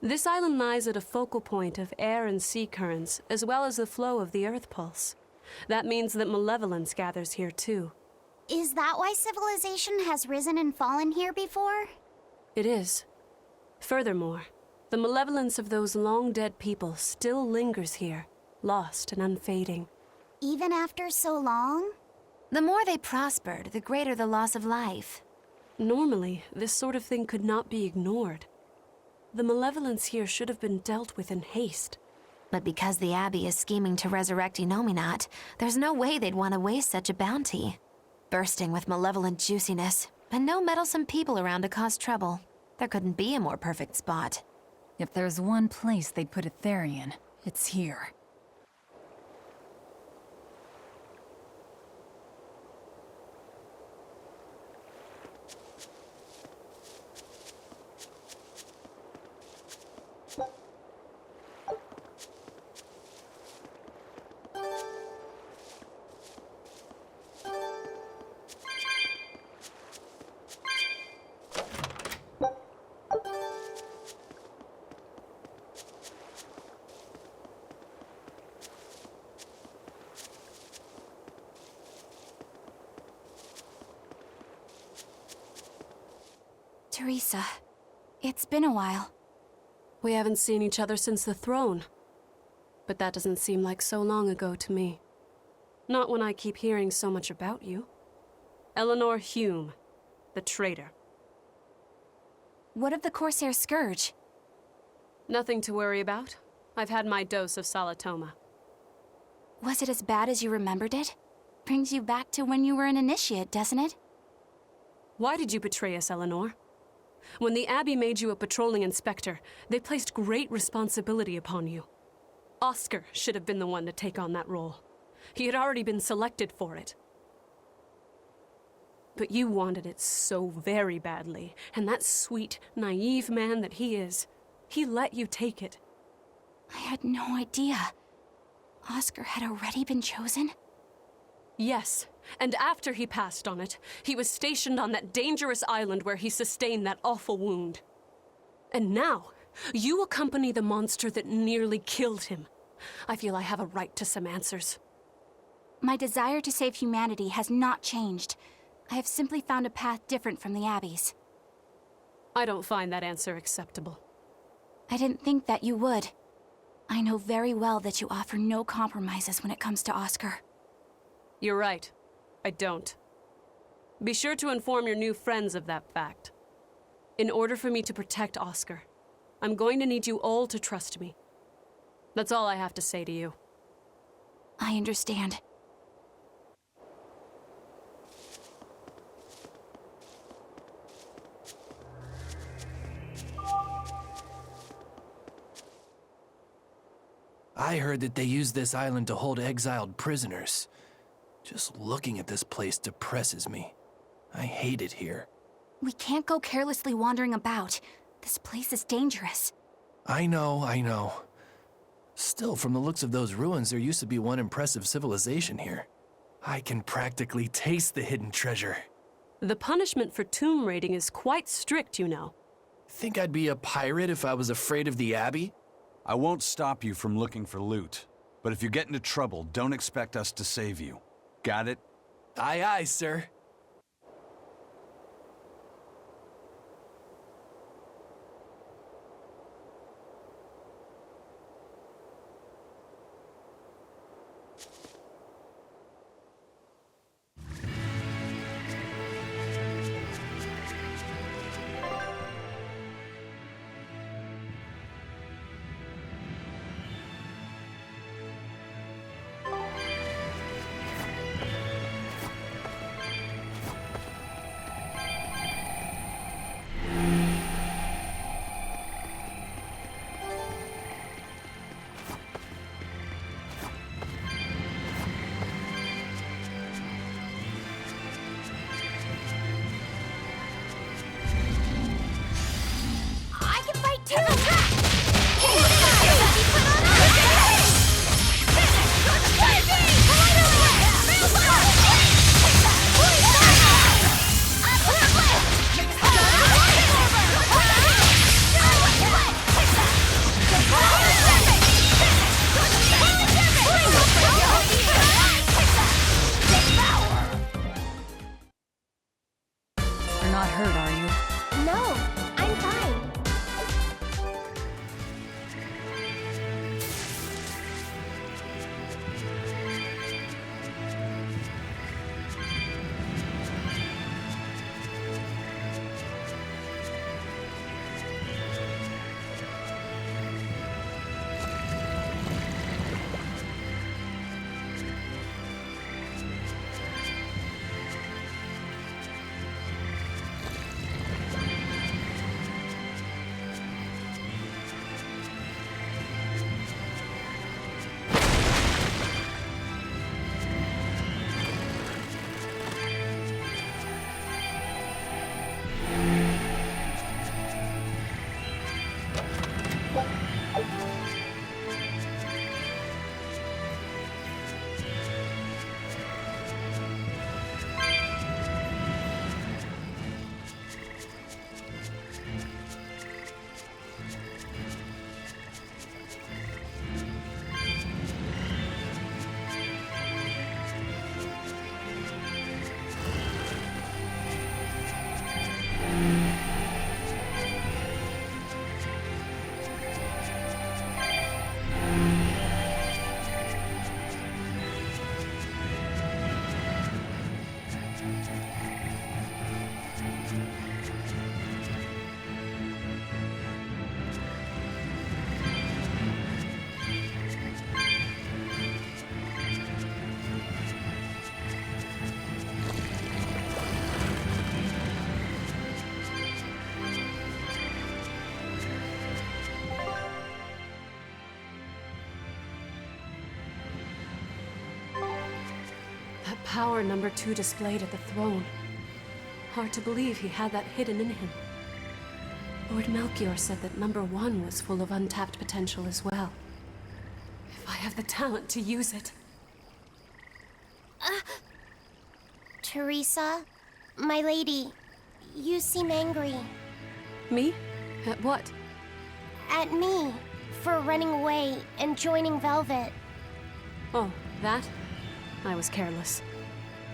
This island lies at a focal point of air and sea currents, as well as the flow of the Earth Pulse. That means that malevolence gathers here too. Is that why civilization has risen and fallen here before? It is. Furthermore, the malevolence of those long-dead people still lingers here, lost and unfading. Even after so long? The more they prospered, the greater the loss of life. Normally, this sort of thing could not be ignored. The malevolence here should have been dealt with in haste. But because the Abbey is scheming to resurrect Enominat, there's no way they'd want to waste such a bounty. Bursting with malevolent juiciness, and no meddlesome people around to cause trouble. There couldn't be a more perfect spot. If there's one place they'd put a Therian, it's here. Teresa. It's been a while. We haven't seen each other since the throne. But that doesn't seem like so long ago to me. Not when I keep hearing so much about you. Eleanor Hume, the traitor. What of the Corsair Scourge? Nothing to worry about. I've had my dose of Salatoma. Was it as bad as you remembered it? Brings you back to when you were an initiate, doesn't it? Why did you betray us, Eleanor? When the Abbey made you a patrolling inspector, they placed great responsibility upon you. Oscar should have been the one to take on that role. He had already been selected for it. But you wanted it so very badly, and that sweet, naive man that he is, he let you take it. I had no idea. Oscar had already been chosen? Yes, and after he passed on it, he was stationed on that dangerous island where he sustained that awful wound. And now, you accompany the monster that nearly killed him. I feel I have a right to some answers. My desire to save humanity has not changed. I have simply found a path different from the Abbey's. I don't find that answer acceptable. I didn't think that you would. I know very well that you offer no compromises when it comes to Oscar. You're right. I don't. Be sure to inform your new friends of that fact. In order for me to protect Oscar, I'm going to need you all to trust me. That's all I have to say to you. I understand. I heard that they use this island to hold exiled prisoners. Just looking at this place depresses me. I hate it here. We can't go carelessly wandering about. This place is dangerous. I know. Still, from the looks of those ruins, there used to be one impressive civilization here. I can practically taste the hidden treasure. The punishment for tomb raiding is quite strict, you know. Think I'd be a pirate if I was afraid of the Abbey? I won't stop you from looking for loot, but if you get into trouble, don't expect us to save you. Got it? Aye, aye, sir. power number 2 displayed at the throne. Hard to believe he had that hidden in him. Lord Melchior said that number 1 was full of untapped potential as well. If I have the talent to use it. Teresa, my lady, you seem angry. Me? At what? At me, for running away and joining Velvet. Oh, that? I was careless.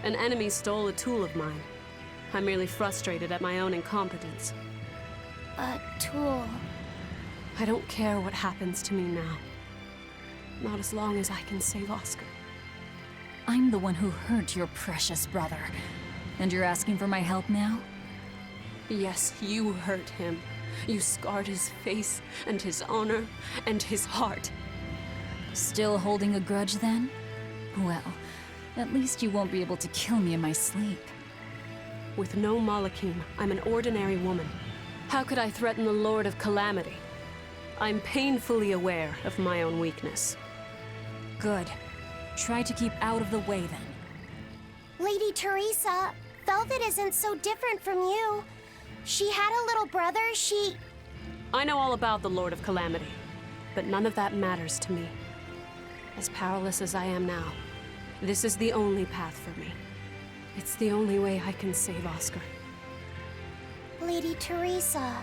An enemy stole a tool of mine. I'm merely frustrated at my own incompetence. A tool? I don't care what happens to me now. Not as long as I can save Oscar. I'm the one who hurt your precious brother. And you're asking for my help now? Yes, you hurt him. You scarred his face, and his honor, and his heart. Still holding a grudge then? Well, at least you won't be able to kill me in my sleep. With no Malachim, I'm an ordinary woman. How could I threaten the Lord of Calamity? I'm painfully aware of my own weakness. Good. Try to keep out of the way then. Lady Teresa, Velvet isn't so different from you. She had a little brother, I know all about the Lord of Calamity, but none of that matters to me. As powerless as I am now, this is the only path for me. It's the only way I can save Oscar. Lady Teresa.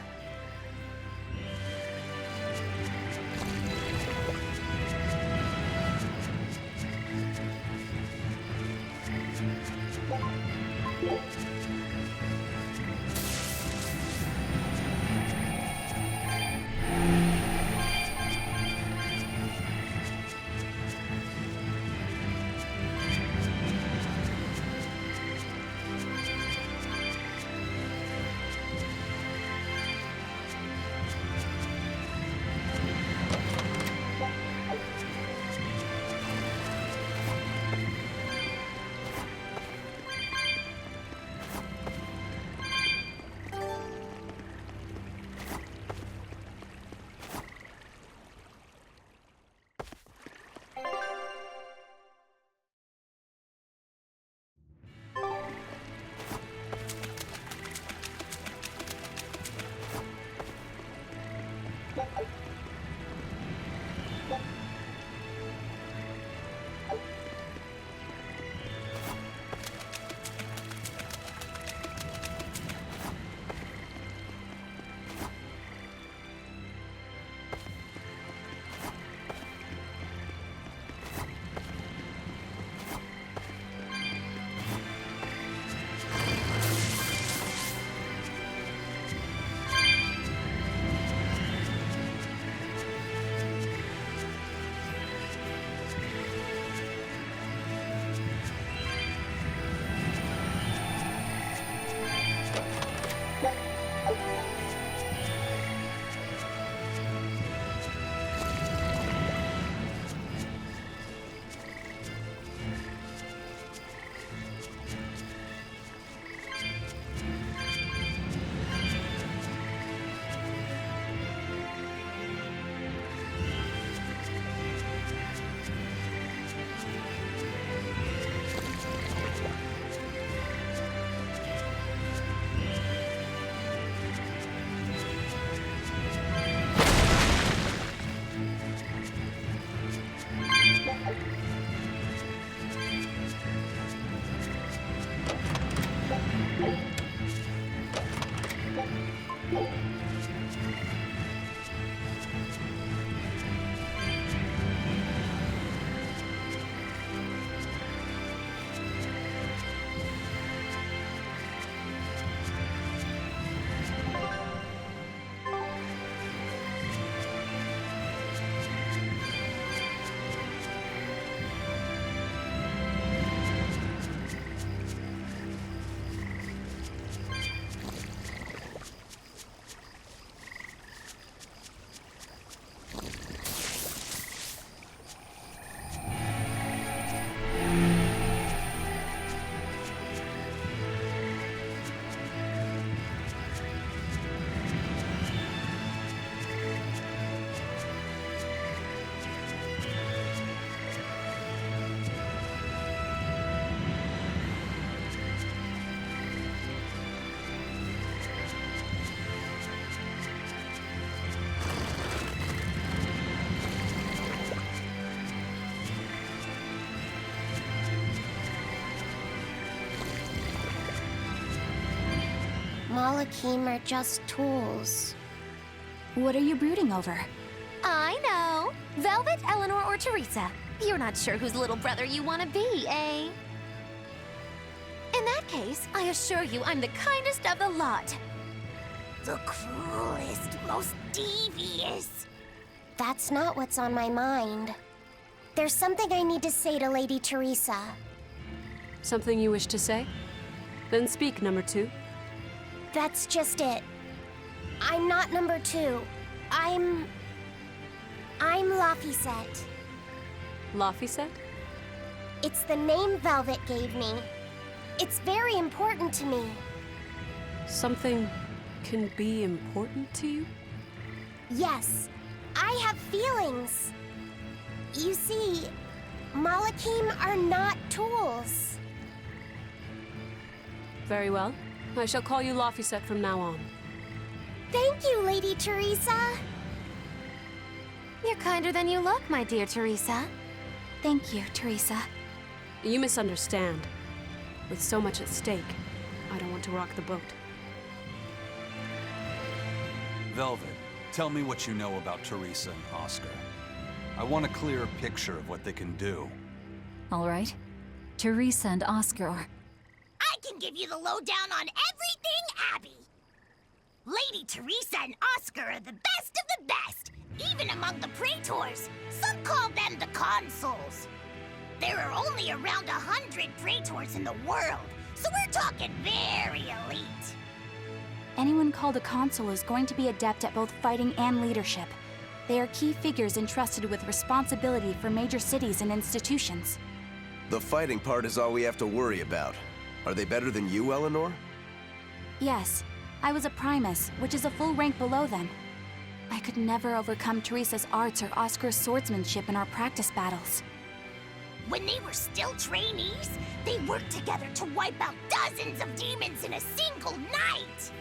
Malakim are just tools. What are you brooding over? I know. Velvet, Eleanor, or Teresa. You're not sure whose little brother you want to be, eh? In that case, I assure you I'm the kindest of the lot. The cruelest, most devious. That's not what's on my mind. There's something I need to say to Lady Teresa. Something you wish to say? Then speak, number 2. That's just it. I'm not number 2. I'm Laphicet. Laphicet? It's the name Velvet gave me. It's very important to me. Something can be important to you? Yes, I have feelings. You see, Malakim are not tools. Very well. I shall call you Laphicet from now on. Thank you, Lady Teresa. You're kinder than you look, my dear Teresa. Thank you, Teresa. You misunderstand. With so much at stake, I don't want to rock the boat. Velvet, tell me what you know about Teresa and Oscar. I want a clear picture of what they can do. All right. Teresa and Oscar are... I can give you the lowdown on everything Abbey. Lady Teresa and Oscar are the best of the best, even among the praetors. Some call them the consuls. There are only around 100 praetors in the world, so we're talking very elite. Anyone called a consul is going to be adept at both fighting and leadership. They are key figures entrusted with responsibility for major cities and institutions. The fighting part is all we have to worry about. Are they better than you, Eleanor? Yes, I was a primus, which is a full rank below them. I could never overcome Teresa's arts or Oscar's swordsmanship in our practice battles. When they were still trainees, they worked together to wipe out dozens of demons in a single night.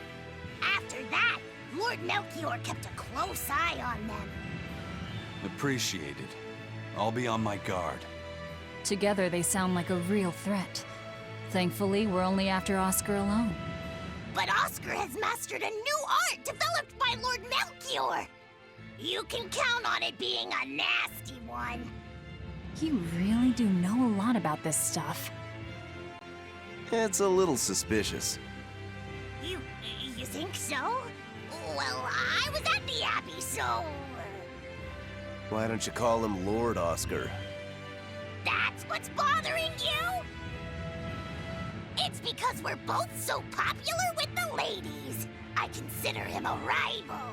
After that, Lord Melchior kept a close eye on them. Appreciated. I'll be on my guard. Together they sound like a real threat. Thankfully, we're only after Oscar alone. But Oscar has mastered a new art developed by Lord Melchior. You can count on it being a nasty one. You really do know a lot about this stuff. It's a little suspicious. You think so? Well, I was at the Abbey, so... Why don't you call him Lord Oscar? That's what's bothering you? It's because we're both so popular with the ladies. I consider him a rival.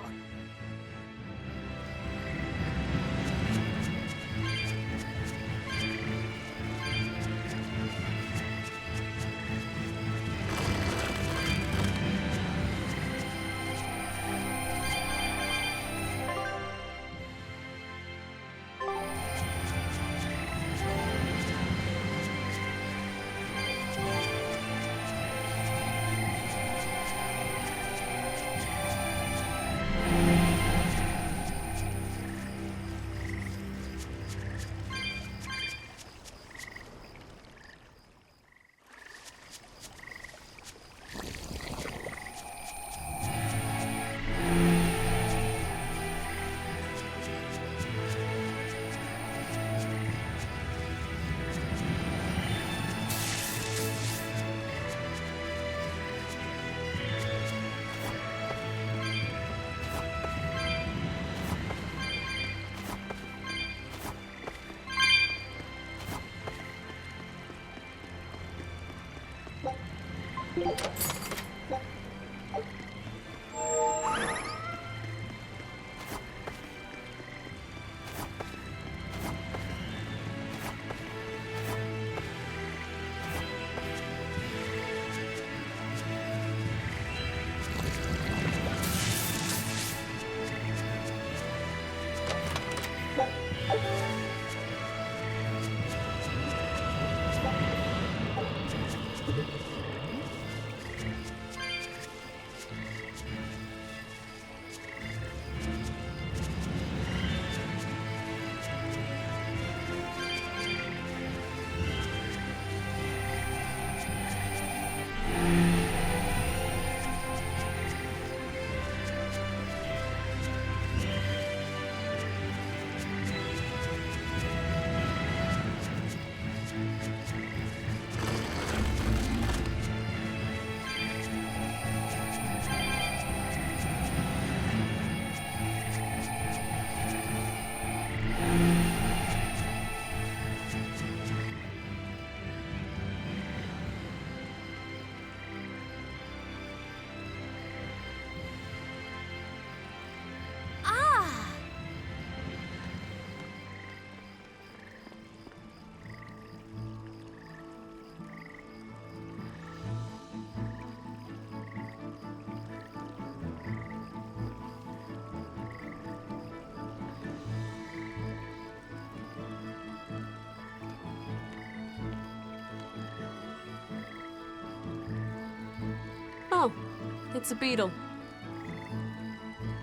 It's a beetle.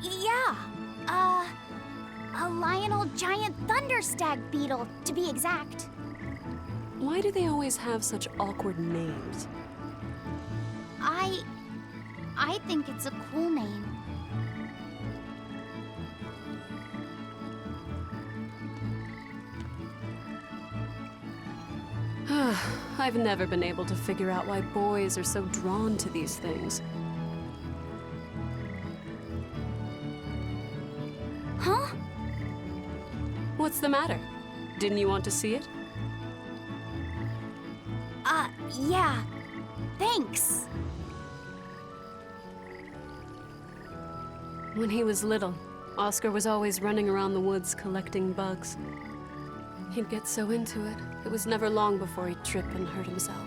Yeah. A Lionel giant thunderstag beetle, to be exact. Why do they always have such awkward names? I think it's a cool name. I've never been able to figure out why boys are so drawn to these things. Huh? What's the matter? Didn't you want to see it? Yeah. Thanks. When he was little, Oscar was always running around the woods collecting bugs. He'd get so into it, it was never long before he'd trip and hurt himself.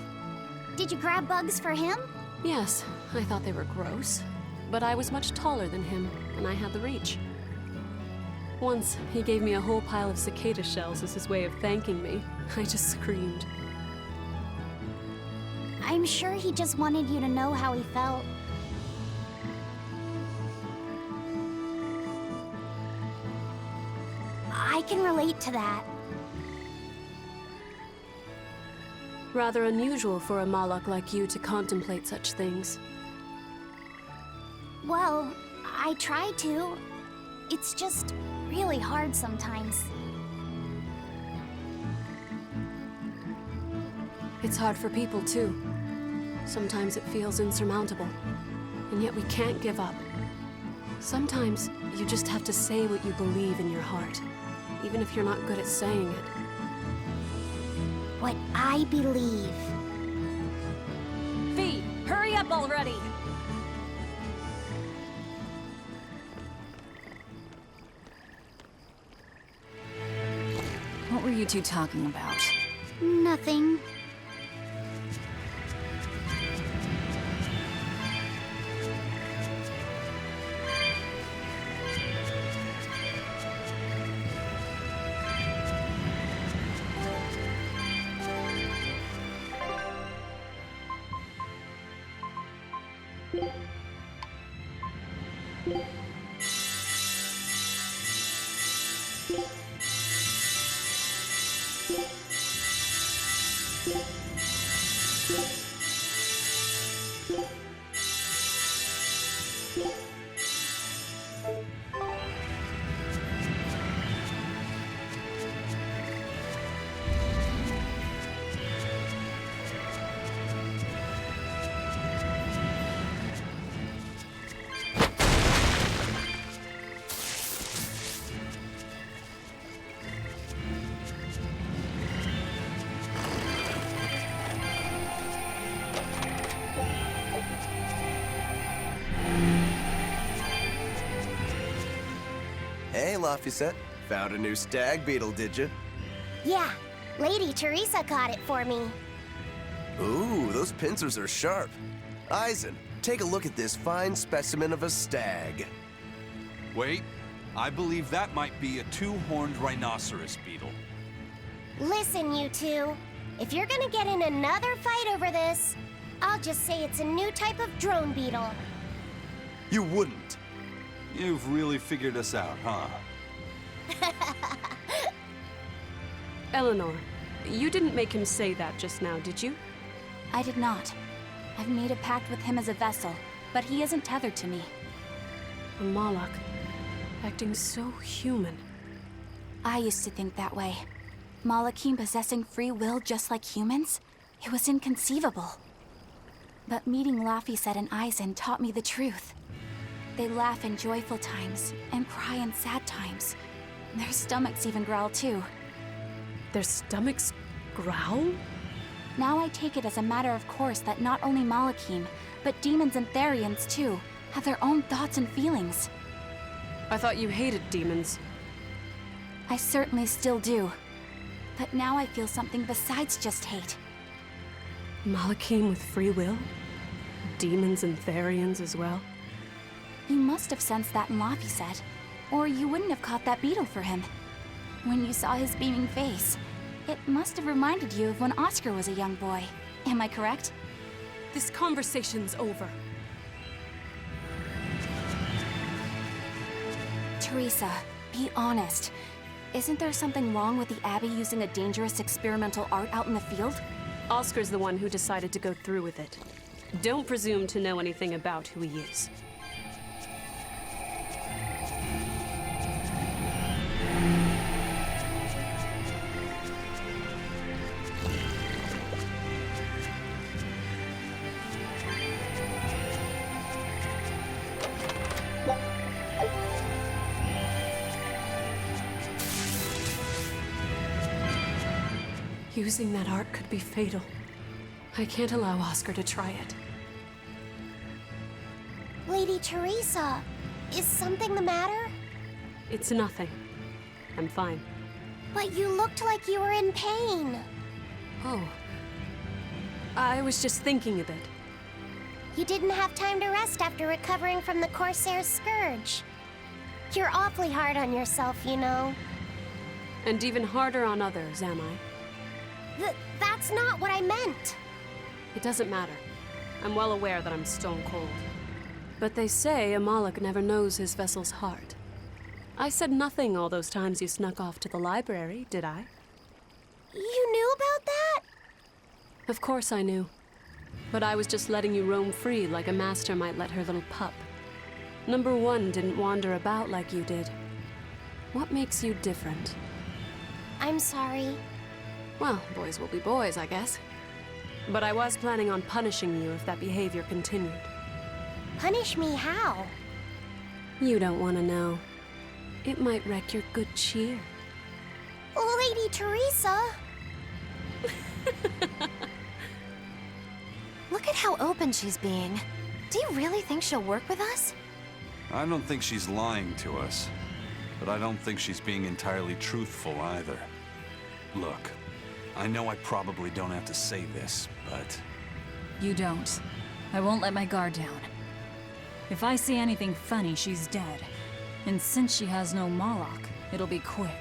Did you grab bugs for him? Yes, I thought they were gross, but I was much taller than him, and I had the reach. Once, he gave me a whole pile of cicada shells as his way of thanking me. I just screamed. I'm sure he just wanted you to know how he felt. I can relate to that. Rather unusual for a Moloch like you to contemplate such things. Well, I try to. It's just really hard sometimes. It's hard for people, too. Sometimes it feels insurmountable, and yet we can't give up. Sometimes you just have to say what you believe in your heart, even if you're not good at saying it. What I believe. Fee, hurry up already! What were you two talking about? Nothing. Hey, Laphicet. Found a new stag beetle, did you? Yeah, Lady Teresa caught it for me. Ooh, those pincers are sharp. Eisen, take a look at this fine specimen of a stag. Wait, I believe that might be a two-horned rhinoceros beetle. Listen, you two. If you're gonna get in another fight over this, I'll just say it's a new type of drone beetle. You wouldn't. You've really figured us out, huh? Eleanor, you didn't make him say that just now, did you? I did not. I've made a pact with him as a vessel, but he isn't tethered to me. A Moloch, acting so human. I used to think that way. Malachim possessing free will just like humans? It was inconceivable. But meeting Laphicet and Eisen taught me the truth. They laugh in joyful times and cry in sad times. Their stomachs even growl too. Their stomachs growl? Now I take it as a matter of course that not only Malachim, but demons and Therians too, have their own thoughts and feelings. I thought you hated demons. I certainly still do. But now I feel something besides just hate. Malachim with free will? Demons and Therians as well? You must have sensed that in Laphicet, or you wouldn't have caught that beetle for him. When you saw his beaming face, it must have reminded you of when Oscar was a young boy. Am I correct? This conversation's over. Teresa, be honest. Isn't there something wrong with the Abbey using a dangerous experimental art out in the field? Oscar's the one who decided to go through with it. Don't presume to know anything about who he is. Using that art could be fatal. I can't allow Oscar to try it. Lady Teresa, is something the matter? It's nothing. I'm fine. But you looked like you were in pain. Oh. I was just thinking a bit. You didn't have time to rest after recovering from the Corsair's scourge. You're awfully hard on yourself, you know. And even harder on others, am I? That's not what I meant. It doesn't matter. I'm well aware that I'm stone cold. But they say a Moloch never knows his vessel's heart. I said nothing all those times you snuck off to the library, did I? You knew about that? Of course I knew. But I was just letting you roam free like a master might let her little pup. Number one didn't wander about like you did. What makes you different? I'm sorry. Well, boys will be boys, I guess. But I was planning on punishing you if that behavior continued. Punish me how? You don't want to know. It might wreck your good cheer. Lady Teresa! Look at how open she's being. Do you really think she'll work with us? I don't think she's lying to us. But I don't think she's being entirely truthful either. Look, I know I probably don't have to say this, but... You don't. I won't let my guard down. If I see anything funny, she's dead. And since she has no Moloch, it'll be quick.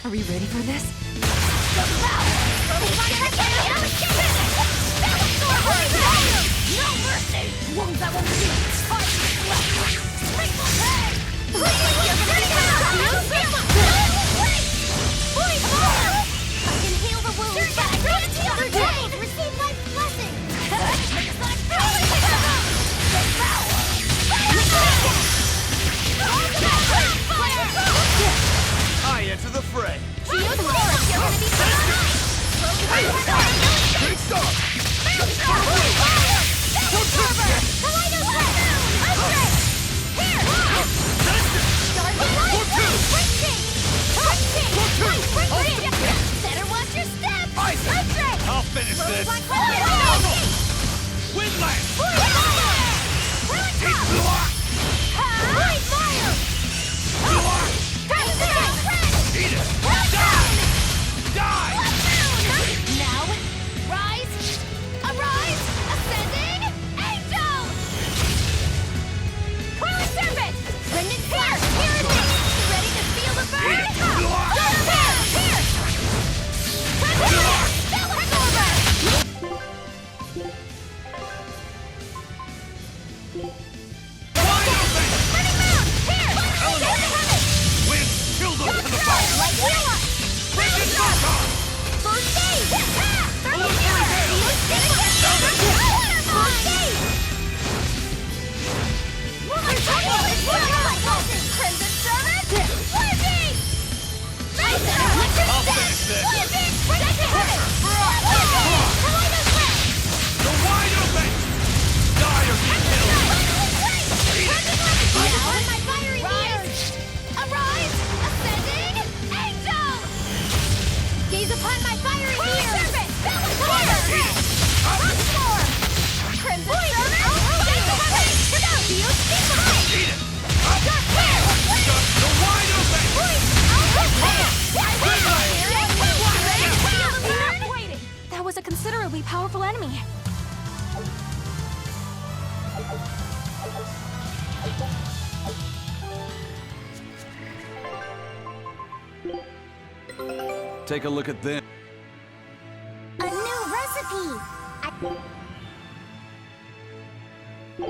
Are we ready for this? No mercy! Wounds that won't heal! Fight! Grateful pay! I can heal the wounds, but I can't heal their pain! Receive my blessing! I enter the fray. You're gonna be so nice! Great start! Better watch your step! I'll finish this! Windland! Eat it! Die! Take a look at this. A new recipe!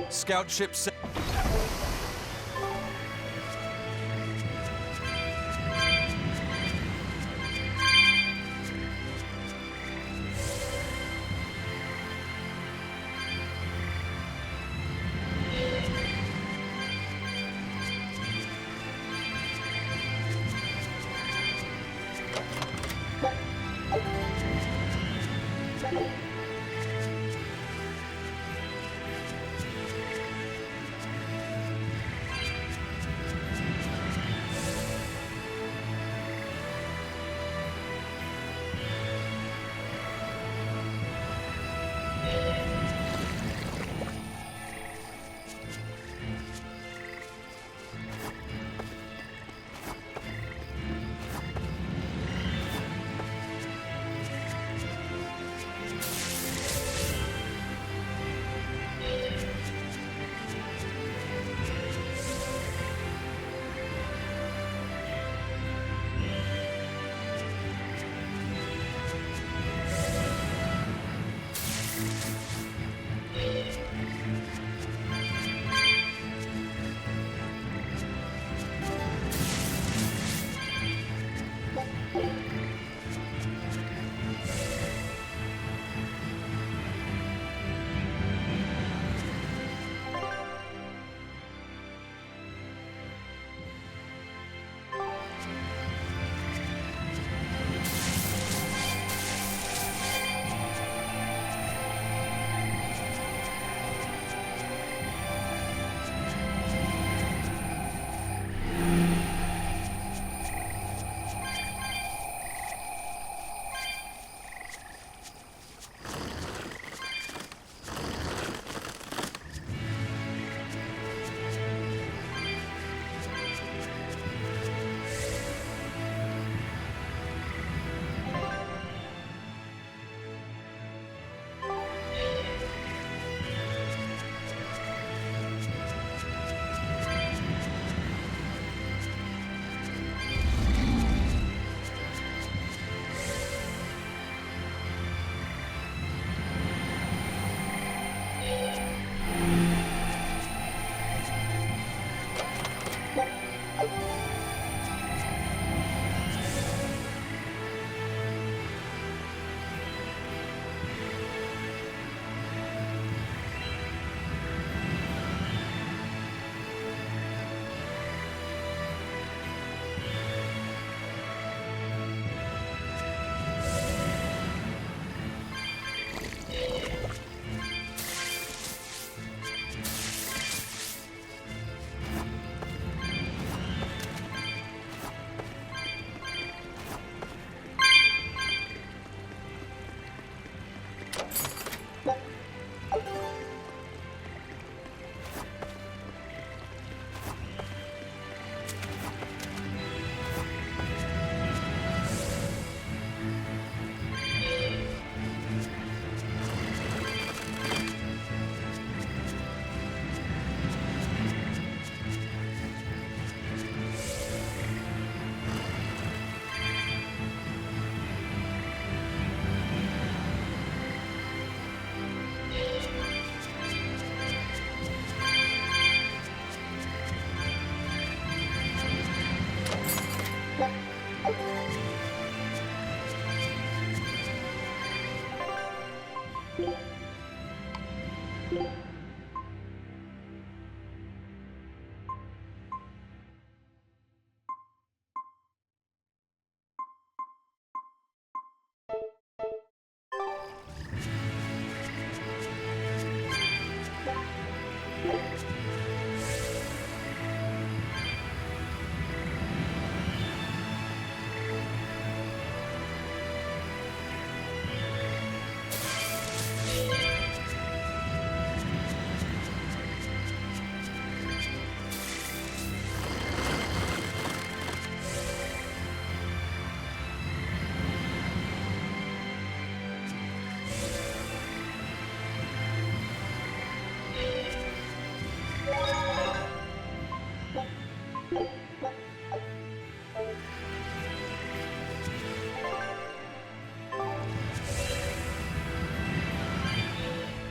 Scout ship set.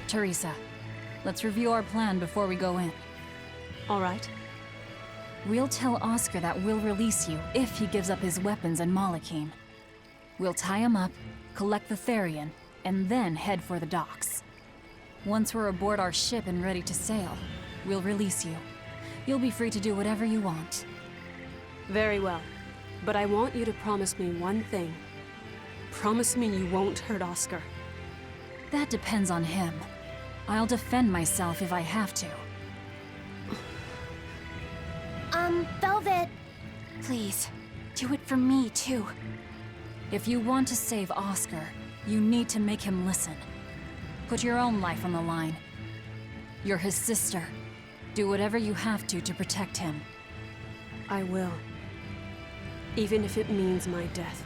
Teresa, let's review our plan before we go in. All right. We'll tell Oscar that we'll release you if he gives up his weapons and Malachim. We'll tie him up, collect the Therian, and then head for the docks. Once we're aboard our ship and ready to sail, we'll release you. You'll be free to do whatever you want. Very well. But I want you to promise me one thing. Promise me you won't hurt Oscar. That depends on him. I'll defend myself if I have to. Velvet. Please, do it for me, too. If you want to save Oscar, you need to make him listen. Put your own life on the line. You're his sister. Do whatever you have to protect him. I will. Even if it means my death.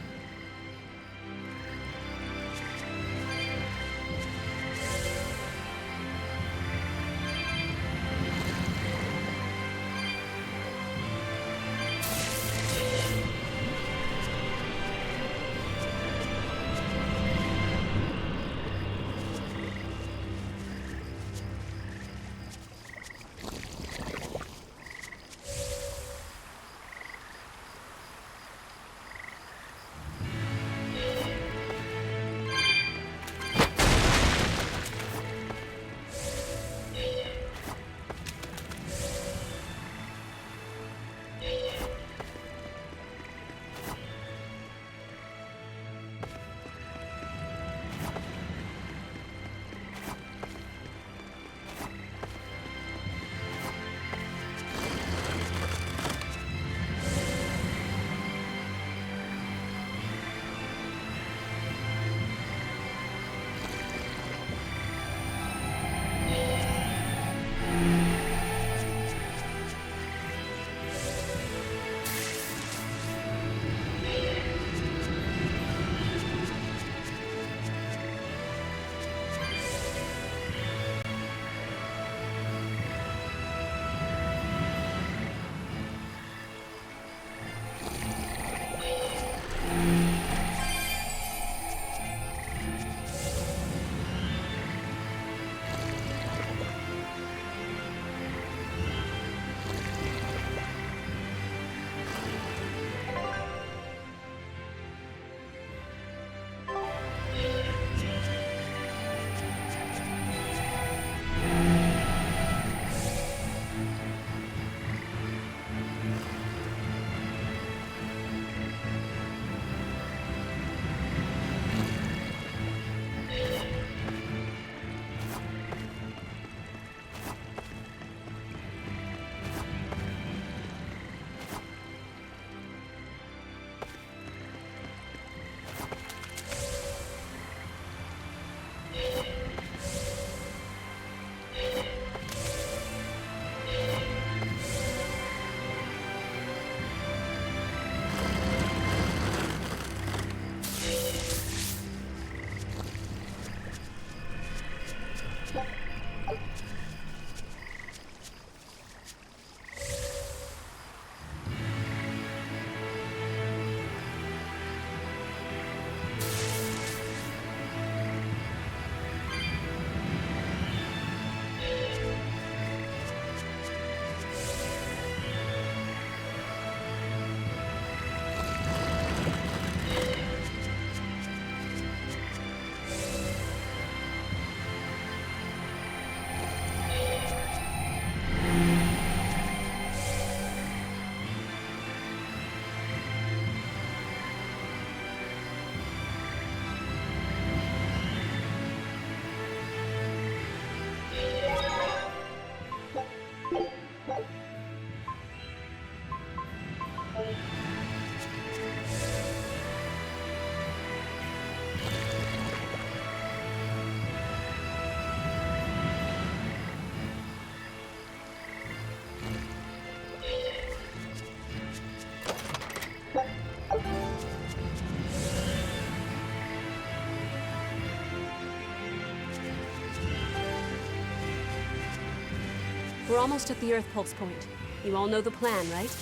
We're almost at the Earth Pulse point. You all know the plan, right?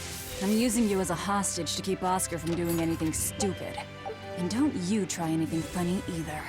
I'm using you as a hostage to keep Oscar from doing anything stupid. And don't you try anything funny either.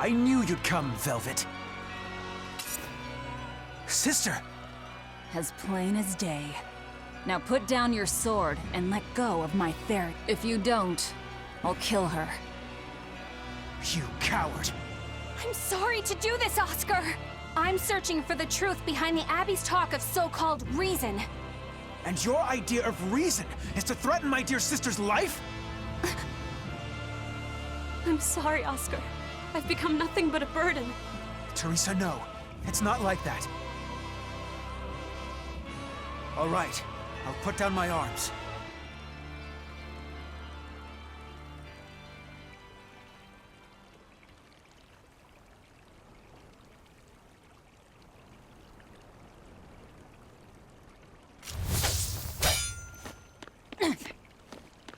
I knew you'd come, Velvet. Sister! As plain as day. Now put down your sword and let go of my Ther. If you don't, I'll kill her. You coward! I'm sorry to do this, Oscar. I'm searching for the truth behind the Abbey's talk of so-called reason. And your idea of reason is to threaten my dear sister's life? I'm sorry, Oscar. I've become nothing but a burden. Teresa, no. It's not like that. All right. I'll put down my arms.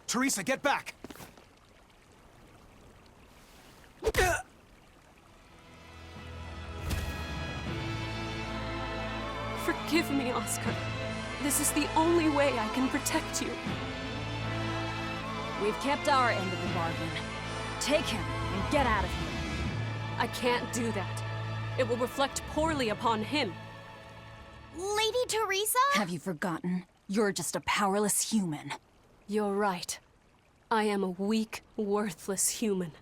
Teresa, get back! Forgive me, Oscar. This is the only way I can protect you. We've kept our end of the bargain. Take him and get out of here. I can't do that. It will reflect poorly upon him. Lady Teresa? Have you forgotten? You're just a powerless human. You're right. I am a weak, worthless human.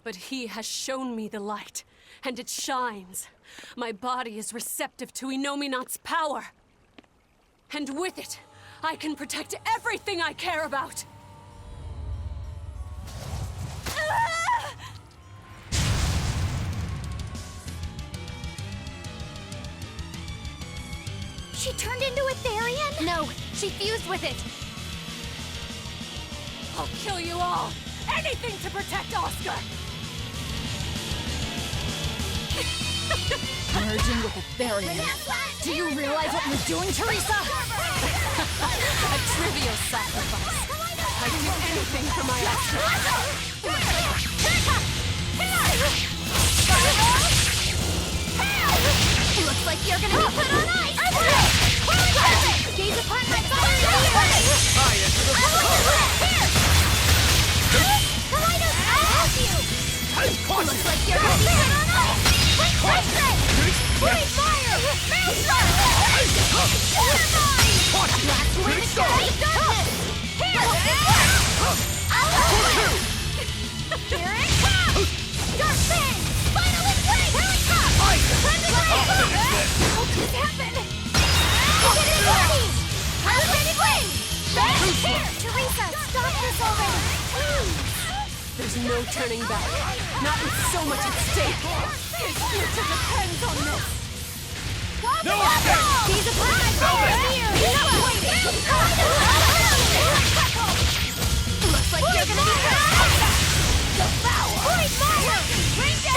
But he has shown me the light, and it shines. My body is receptive to Inominat's power. And with it, I can protect everything I care about. She turned into a Therian? No, she fused with it. I'll kill you all! Anything to protect Oscar! Merging with a Therian. Do you realize what you're doing, Teresa? A trivial sacrifice. I'd do anything for my Oscar. Looks like you're gonna be put on ice! Gaze upon my fire! Looks like you're gonna be put on ice! Quick fire! Maelstrom! Blast you in the sky! Darkness! Here it comes! Dark Fin! Final Inflame! Here it comes! How could this happen? Get it ready! Elevated Wing! Here! Teresa, stop this already! Please! There's no turning back. Not with so much at stake. His future depends on this. No escape! He's upon my fire! Enough waiting! Looks like you're gonna be devour! Point fire! Rain down!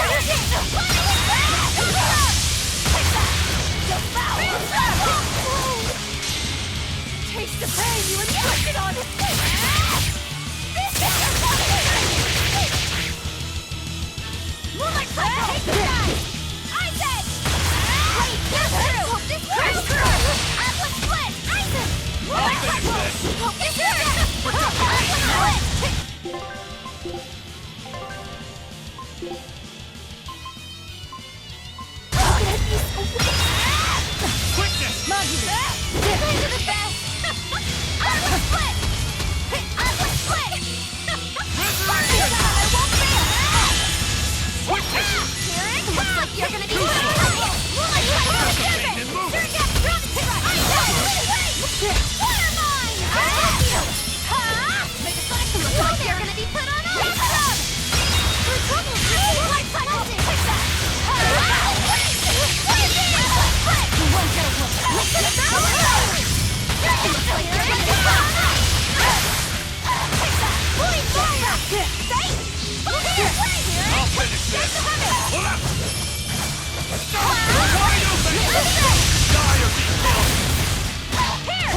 Devour! Taste the pain you inflicted on it! Moonlight Cycle! Take the guy! I said! Wait, this through! This crash through! Atlas Split! Isis! Moonlight Cycle! This through! Atlas Split! How could I be so weak? Quickness! Maggie! These are the best! Atlas Split! Atlas Split! I won't fail! Looks like you're gonna be Water mine! Looks like you're gonna be put on ice! For trouble! Light cycle! You won't get away! Looks like you're gonna be put on ice! Point fire! I'll finish this! Pull up! Wide open! Die or be killed! Here!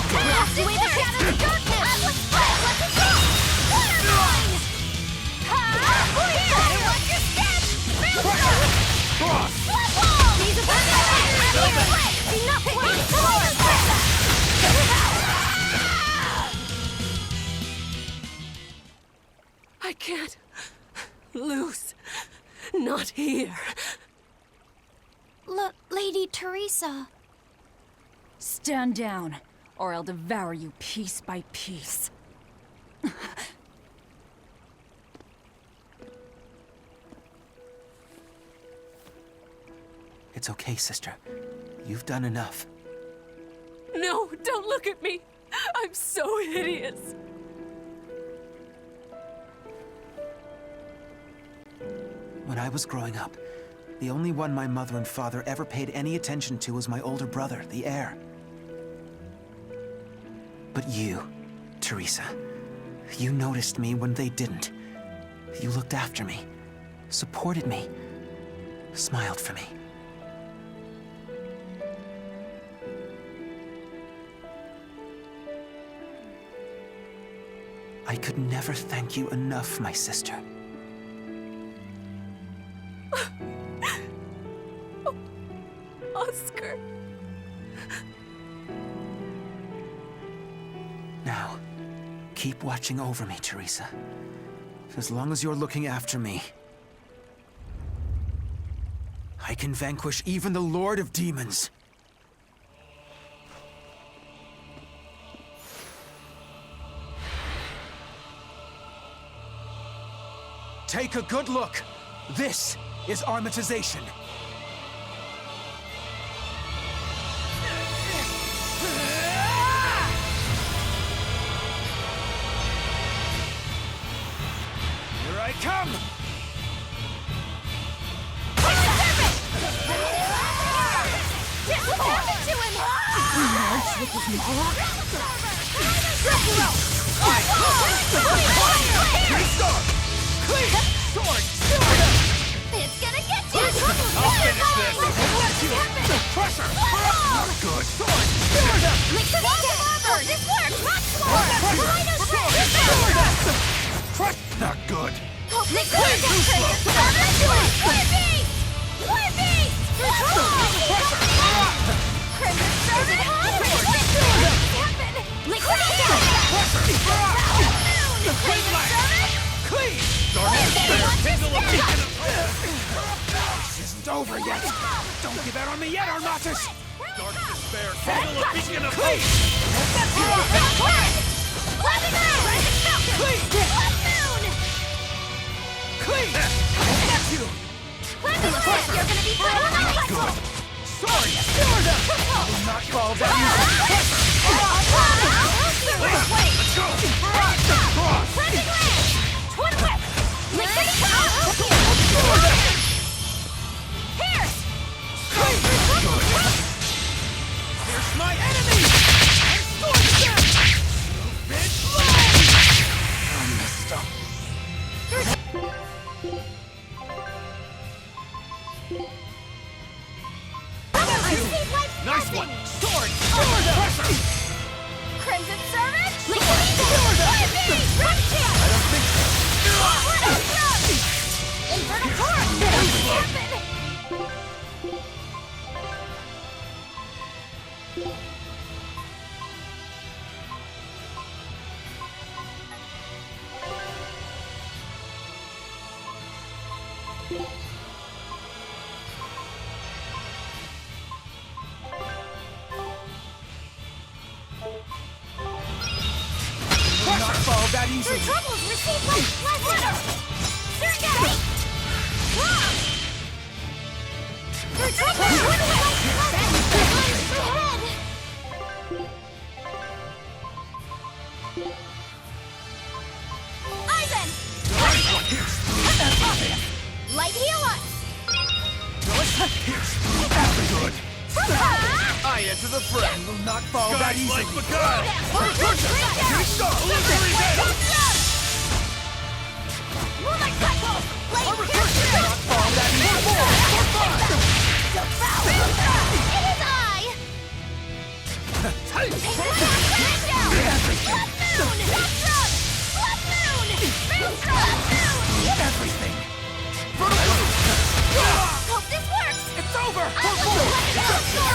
Blast away the shadows of darkness! Let's go! Water mine! Here! Watch your step! Cross! Flip ball! These are enough waiting! I can't lose not here. Lady Teresa. Stand down, or I'll devour you piece by piece. It's okay, sister. You've done enough. No, don't look at me. I'm so hideous. When I was growing up, the only one my mother and father ever paid any attention to was my older brother, the heir. But you, Teresa, you noticed me when they didn't. You looked after me, supported me, smiled for me. I could never thank you enough, my sister. Oscar. Now, keep watching over me, Teresa. As long as you're looking after me, I can vanquish even the Lord of Demons. Take a good look. This is armatization. Here I come! What happened to him? It's gonna get you! I'll finish this! Pressure! Not good! This works! Not good! This isn't over yet! Don't give out on me yet, Armatus! Dark despair, handle a beacon of Clean! Clean! Get you! You're gonna be good! Sorry! I will not fall down Here's my enemy! And scorch them! I messed up. Nice one! Sword! Pressure! Crimson Servant! I don't think so. Infernal Torrent! Not fall that easily. Your troubles receive life pleasure! Surrender! Your troubles Ivan! Light heal us! Good! I enter the fray. Will not fall that Guys easily. like Magai! Moonlight Cycle! Not fall that easily. It is I! Take the Blood Moon! Everything. Hope this works! It's over.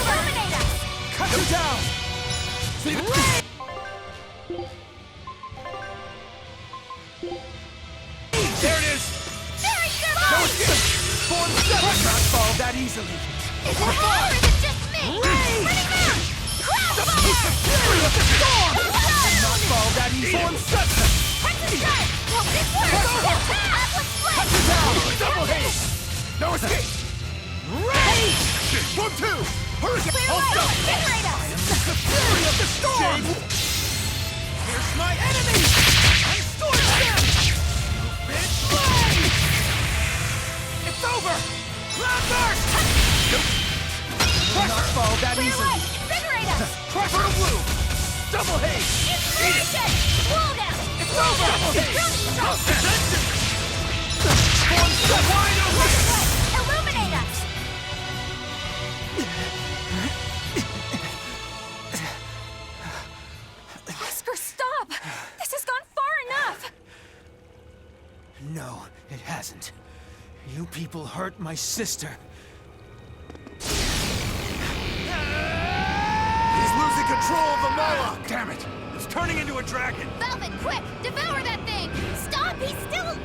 Eliminate us! Cut you down. There it is! Very good! Form 7! Not fall that easily! Is it her or is it just me? Rage! Running down! Crossfire! The fury of the storm! Not fall that easily! Form 7! Hex's strike! Well, this works! Atlas flip! Down! Double haste! No escape! Rage! Form 2! Hurricane! Clear Hold light! up! Generate us! The fury of the storm! Here's my enemy! I scorch them! Bitch! Rage! It's over! Cloud burst! Not fall that Clear easily! light! Invigorate us! Crusher of Blue! Double haste! Inspiration! Wall down! It's over! Double haste! Ground strike! Form set wide open! Illuminate us! Oscar, stop! This has gone far enough! No, it hasn't. You people hurt my sister. He's losing control of the Moloch! Damn it! It's turning into a dragon! Velvet, quick! Devour that thing! Stop! He's still...